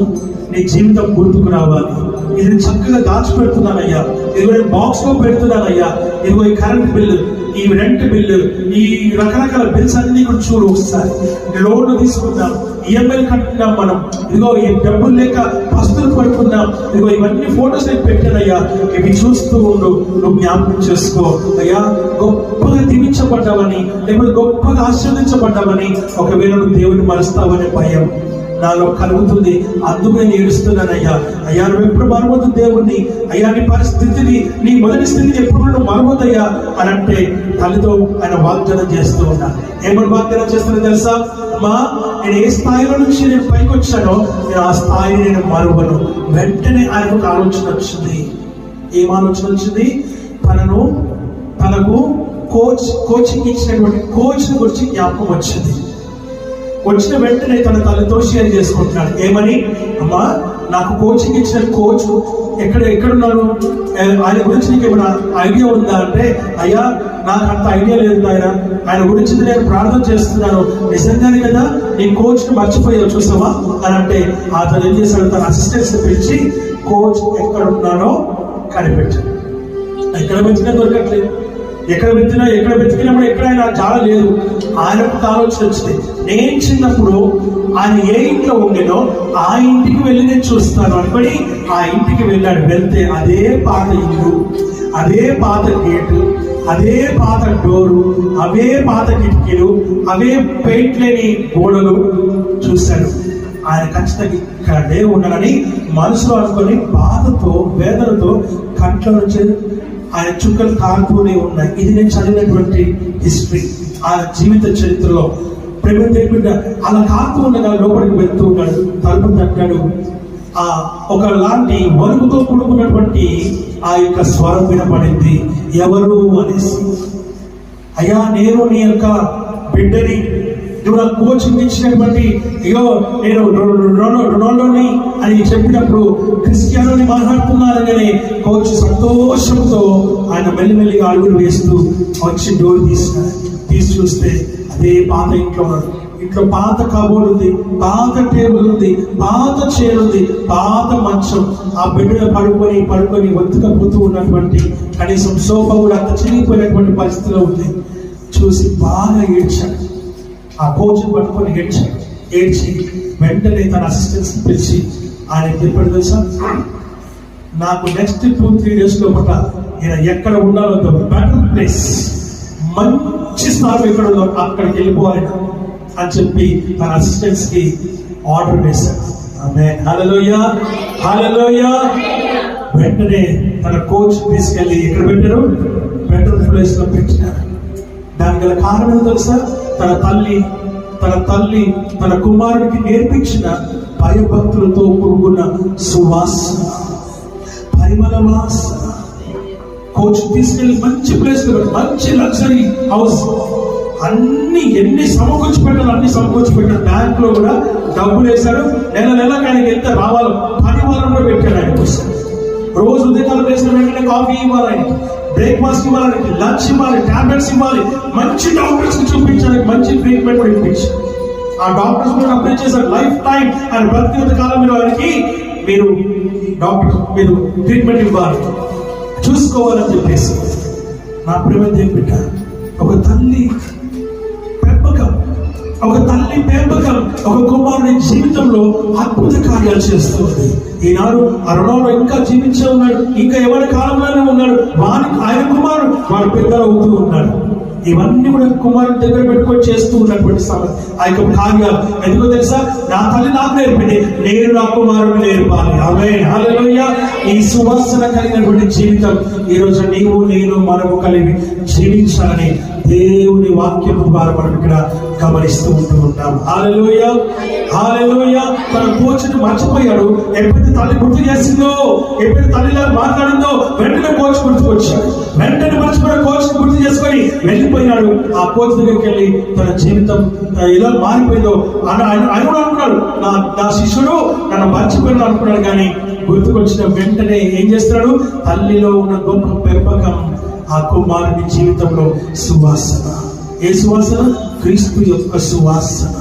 నీ జీవితం గుర్తుకు రావాలి. ఇది చక్కగా దాచిపెడుతున్నానయ్యా, ఇదిగో బాక్స్ లో పెడుతున్నానయ్యా, ఇదిగో ఈ కరెంట్ బిల్లు, ఈ రెంట్ బిల్లు, ఈ రకరకాల బిల్స్ అన్ని కూడా చూడు. ఒకసారి లోన్ తీసుకుందాం, ఈఎంఐలు కట్టుకున్నాం మనం, ఇదిగో ఈ డబ్బులు లేక పస్తులు పడుకున్నాం, ఇదిగో ఇవన్నీ ఫోటోస్ నేను పెట్టానయ్యా, ఇవి చూస్తూ ఉండు, నువ్వు జ్ఞాపకం చేసుకో అయ్యా. గొప్పగా దీవించబడ్డావని, లేకపోతే గొప్పగా ఆశీర్వదించబడ్డావని ఒకవేళ నువ్వు దేవుని మరుస్తావనే భయం నాలో కలుగుతుంది. అందుకు నేను ఏడుస్తున్నానయ్యా. అయ్యా నువ్వు ఎప్పుడు మరవద్దు దేవుణ్ణి, అయ్యా నీ పరిస్థితిని, నీ మొదటి స్థితిని ఎప్పుడు నువ్వు మరవద్దయ్యా అని అంటే తల్లితో ఆయన వాగ్దానం చేస్తూ ఉన్నా. ఏమని వాగ్దానం చేస్తున్నా తెలుసా? అమ్మా, నేను ఏ స్థాయిలో నుంచి నేను పైకి వచ్చానో నేను ఆ స్థాయిని నేను మరువను. వెంటనే ఆయనకు ఒక ఆలోచన వచ్చింది. ఏం ఆలోచన వచ్చింది? తనకు కోచింగ్ ఇచ్చినటువంటి కోచ్ గురించి జ్ఞాపకం వచ్చింది. వచ్చిన వెంటనే తన తల్లితో షేర్ చేసుకుంటున్నాడు. ఏమని? అమ్మా, నాకు కోచింగ్ ఇచ్చిన కోచ్ ఎక్కడున్నాడు, ఆయన గురించి నీకు ఏమైనా ఐడియా ఉందా అంటే, అయ్యా నాకు అంత ఐడియా లేదు ఆయన గురించి నేను ప్రార్థన చేస్తున్నాను. నిజంగానే కదా నీ కోచ్ని మర్చిపోయావు చూసావా అని అంటే, అతను ఏం చేశాడు, తన అసిస్టెంట్స్ పిలిచి కోచ్ ఎక్కడున్నాడో కనిపెట్టాడు. ఎక్కడ వెతికినా దొరకట్లేదు, ఎక్కడ వెతికినప్పుడు ఎక్కడ ఆయన చాలా లేదు. ఆయనకు ఆలోచన వచ్చింది, నేను చిన్నప్పుడు ఆయన ఏ ఇంట్లో ఉండేనో ఆ ఇంటికి వెళ్ళి నేను చూస్తాను అనుకొని ఆ ఇంటికి వెళ్ళాడు. వెళ్తే అదే పాత ఇల్లు, అదే పాత గేటు, అదే పాత డోరు, అవే పాత కిటికీలు, అవే పెయింట్ లేని గోడలు చూశాడు. ఆయన ఖచ్చితంగా ఇక్కడే ఉన్నాడని మనసులో అనుకొని బాధతో వేదనతో కంట్లో నుంచి ఆయన చుక్కలు కారుతూనే ఉన్నాయి. ఇది నేను చదివినటువంటి హిస్టరీ, ఆ జీవిత చరిత్రలో. ప్రేమ దేవుడు అలా కారుతూ ఉండగా లోపలికి వెళ్తూ ఉన్నాడు. తలుపు తట్టాడు. ఒకలాంటి వణుకుతో కూడుకున్నటువంటి ఆ యొక్క స్వరం వినపడింది. ఎవరు అనేసి, అయ్యా నేను నీ యొక్క బిడ్డని, నువ్వు నాకు కోచింగ్ ఇచ్చినటువంటి, అయ్యో నేను రొనాల్డోని అని చెప్పినప్పుడు క్రిస్టియానోని మాట్లాడుతున్నారని కోచ్ సంతోషంతో ఆయన మెల్లిమెల్లిగా అడుగులు వేస్తూ వచ్చి డోర్ తీసి చూస్తే అదే పాత ఇంట్లో ఉన్నాడు. ఇంట్లో పాత కబోర్డ్ ఉంది, పాత టేబుల్ ఉంది, పాత చైర్ ఉంది, పాత మంచం. ఆ బెడ్ పడుకొని ఒత్తుకపోతూ ఉన్నటువంటి, కనీసం సోఫా కూడా అంత చిరిగిపోయినటువంటి పరిస్థితిలో ఉంది. చూసి బాగా ఏడ్చాడు. ఆ కోచ్ పట్టుకొని ఏడ్చి వెంటనే తన అసిస్టెంట్స్ పిలిచి ఆయన చెప్పాడు తెలుసా, నాకు నెక్స్ట్ 2-3 days లోపల ఈయన ఎక్కడ ఉండాలో బెటర్ ప్లేస్, మంచి స్థానం ఎక్కడ ఉందో అక్కడికి వెళ్ళిపోవాలి అని చెప్పి తన అసిస్టెంట్స్ కి ఆర్డర్ వేశాడు. ఆమేన్, హల్లెలూయా, హల్లెలూయా. వెంటనే తన కోచ్ తీసుకెళ్ళి ఎక్కడ పెట్టారు? బెటర్ ప్లేస్ లో పెట్టినారు. దానికి గల కారణం తెలుసా? తన తల్లి తన కుమారుడికి నేర్పించిన భయభక్తులతో కూడుకున్న సువాసన, పరిమళ వాసన. కోచ్ తీసుకెళ్ళి మంచి ప్లేస్ లో, మంచి లగ్జరీ హౌస్, ఎన్ని సమకూర్చి పెట్టాడు. బ్యాంక్ లో కూడా డబ్బులు వేశాడు. నెలకి ఆయనకి ఎంత రావాలో 10 వారంలో పెట్టాడు. ఆయన కోసం రోజు ఉదయం వేసిన వెంటనే కాఫీ ఇవ్వాలి, ఆయనకి బ్రేక్ఫాస్ట్ ఇవ్వాలి, లంచ్ ఇవ్వాలి, టాబ్లెట్స్ ఇవ్వాలి, మంచి డాక్టర్స్ చూపించాలి, మంచి ట్రీట్మెంట్ కూడా ఇప్పించి ఆ డాక్టర్స్ కూడా అప్లై చేశారు. లైఫ్ టైం ఆయన బ్రతికినంత కాలం మీరు ఆయనకి మీరు ట్రీట్మెంట్ ఇవ్వాలి, చూసుకోవాలని చెప్పేసి. నా ప్రేమ దేవుని బిడ్డ, ఒక తల్లి పెంపకం ఒక కుమారుని జీవితంలో అద్భుత కార్యాలు చేస్తుంది. ఈనాడు ఆ రొనాల్డో ఇంకా జీవించే ఉన్నాడు, ఇంకా ఎవరి కాలంలోనే ఉన్నాడు. ఆయన కుమారుడు వాడు పెద్దలు అవుతూ ఉన్నాడు. ఇవన్నీ కూడా కుమారుని దగ్గర పెట్టుకొని చేస్తూ ఉన్నటువంటి ఆ యొక్క కార్యాలు. ఎందుకో తెలుసా? నా తల్లి నాకు నేర్పింది, నేను నా కుమారుని నేర్పాలి. ఆమేన్, హల్లెలూయా. ఈ సువాసన కలిగినటువంటి జీవితం ఈరోజు నేను మనము కలిగి జీవించాలని దేవుని వాక్యం ద్వారా మనం ఇక్కడ గమనిస్తూ ఉంటాం. హల్లెలూయా, హల్లెలూయా. తన కోచ్ని మర్చిపోయాడు. ఎప్పుడైతే తల్లి గుర్తు చేసిందో, ఎప్పుడైతే తల్లిలా మాట్లాడిందో వెంటనే కోచ్ గుర్తుకొచ్చాడు. వెంటనే మర్చిపోయిన కోచ్ని గుర్తు చేసుకొని వెళ్ళిపోయినాడు. ఆ కోచ్ దగ్గరికి వెళ్ళి తన జీవితం ఎలా మారిపోయిందో ఆయన కూడా అనుకున్నాడు, నా శిష్యుడు నన్ను మర్చిపోయిన అనుకున్నాడు. కానీ గుర్తుకొచ్చిన వెంటనే ఏం చేస్తున్నాడు? తల్లిలో ఉన్న గొప్ప పెంపకం ఆ కుమారుని జీవితంలో సువాసన. ఏ సువాసన? క్రీస్తు యొక్క సువాసన.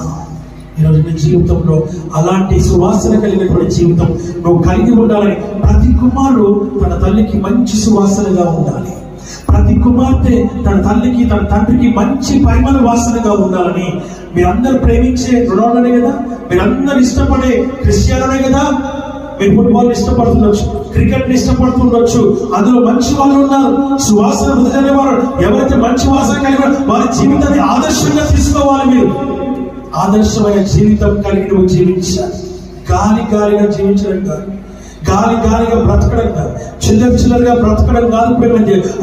ఈరోజు నీ జీవితంలో అలాంటి సువాసన కలిగినటువంటి జీవితం నువ్వు కలిగి ఉండాలని ప్రతి కుమారుడు తన తల్లికి మంచి సువాసనగా ఉండాలి. ప్రతి కుమార్తె తన తల్లికి తన తండ్రికి మంచి పరిమళ వాసనగా ఉండాలని మీరందరూ ప్రేమించే రొనాల్డోనే కదా, మీరందరూ ఇష్టపడే క్రిస్టియానోనే కదా. మీరు ఫుట్బాల్ ఇష్టపడుతుండొచ్చు, క్రికెట్ ఇష్టపడుతుండొచ్చు, అందులో మంచి వాళ్ళు ఉన్నారు, సువాసన వదిలే వారు. ఎవరైతే మంచి వాసన కలిగి వారి జీవితాన్ని ఆదర్శంగా తీసుకోవాలి. మీరు ఆదర్శమైన జీవితం కలిగి నువ్వు జీవించాలి. గాలిగా జీవించడం కాదు, గాలిగా బ్రతకడం కాదు, చిల్లరగా బ్రతకడం కాదు. ప్రేమ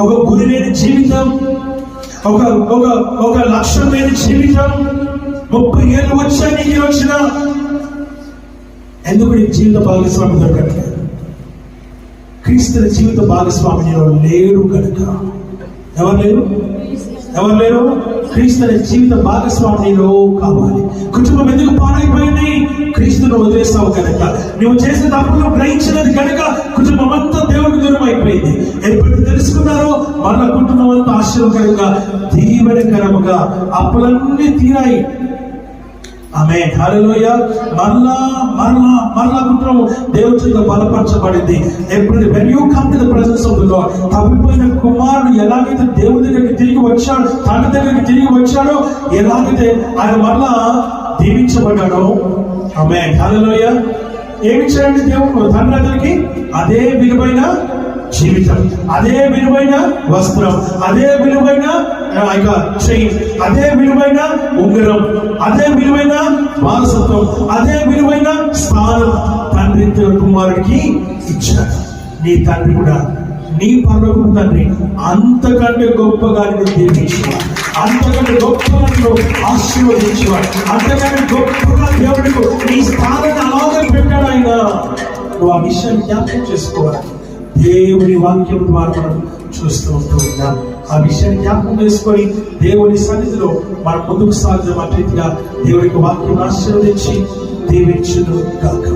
ఒక గురి లేని జీవితం, ఒక లక్ష్యం లేని జీవితం. 30 ఏళ్ళు వచ్చా నీకు వచ్చిన ఎందుకు నీకు జీవిత భాగస్వామి దొరకట్లేదు? క్రీస్తుల జీవిత భాగస్వామి నీలో లేరు కనుక. ఎవరు లేరు? క్రీస్తుల జీవిత భాగస్వామి నీలో కావాలి. కుటుంబం ఎందుకు పాడైపోయింది? క్రీస్తును వదిలేస్తావు కనుక. నువ్వు చేసే తప్పులు గ్రహించినది కనుక కుటుంబం అంతా దేవుడికి దూరం అయిపోయింది. ఎప్పుడు తెలుసుకున్నారో మళ్ళా కుటుంబం అంతా ఆశీర్వకరంగా దీవెనకరముగా అప్పులన్నీ తీరాయి. ఆమేన్, హల్లెలూయా. మరలా కుటుంబం దేవుడి చేత బలపరచబడింది. ఎప్పుడు when you come to the presence of the Lord, తప్పిపోయిన కుమారుడు ఎలాగైతే దేవుడి దగ్గరికి తిరిగి వచ్చాడు, తండ్రి దగ్గరికి తిరిగి వచ్చాడో, ఎలాగైతే ఆయన మరలా దీవించబడ్డాడో. ఆమేన్, హల్లెలూయా. ఏమి చేయండి దేవుడు తండ్రి దగ్గరికి? అదే విలువైన జీవితం, అదే విలువైన వస్త్రం, అదే విలువైన చైన్, అదే విలువైన ఉంగరం, అదే విలువైన వారసత్వం, అదే విలువైన స్థానం తండ్రి కుమారుడికి ఇచ్చాడు. నీ తండ్రి కూడా, నీ పరలోకపు తండ్రి అంతకంటే గొప్పగా నిన్ను దీవించేవాడు, అంతకంటే గొప్పగా నిన్ను ఆశీర్వదించేవాడు, అంతకంటే గొప్పగా దేవుడికి నీ స్థానాన్ని అలాగే పెట్టాడు ఆయన. నువ్వు ఆ విషయాన్ని జ్ఞాపకం చేసుకోవాలి. దేవుని వాక్యం ద్వారా మనం చూస్తూ ఉన్నాం. ఆ విషయాన్ని జ్ఞాపకం చేసుకొని దేవుని సన్నిధిలో మనం ముందుకు సాగుదాం. అట్లా దేవుడికి వాక్యం ఆశీర్వదించి దీవించును గాక.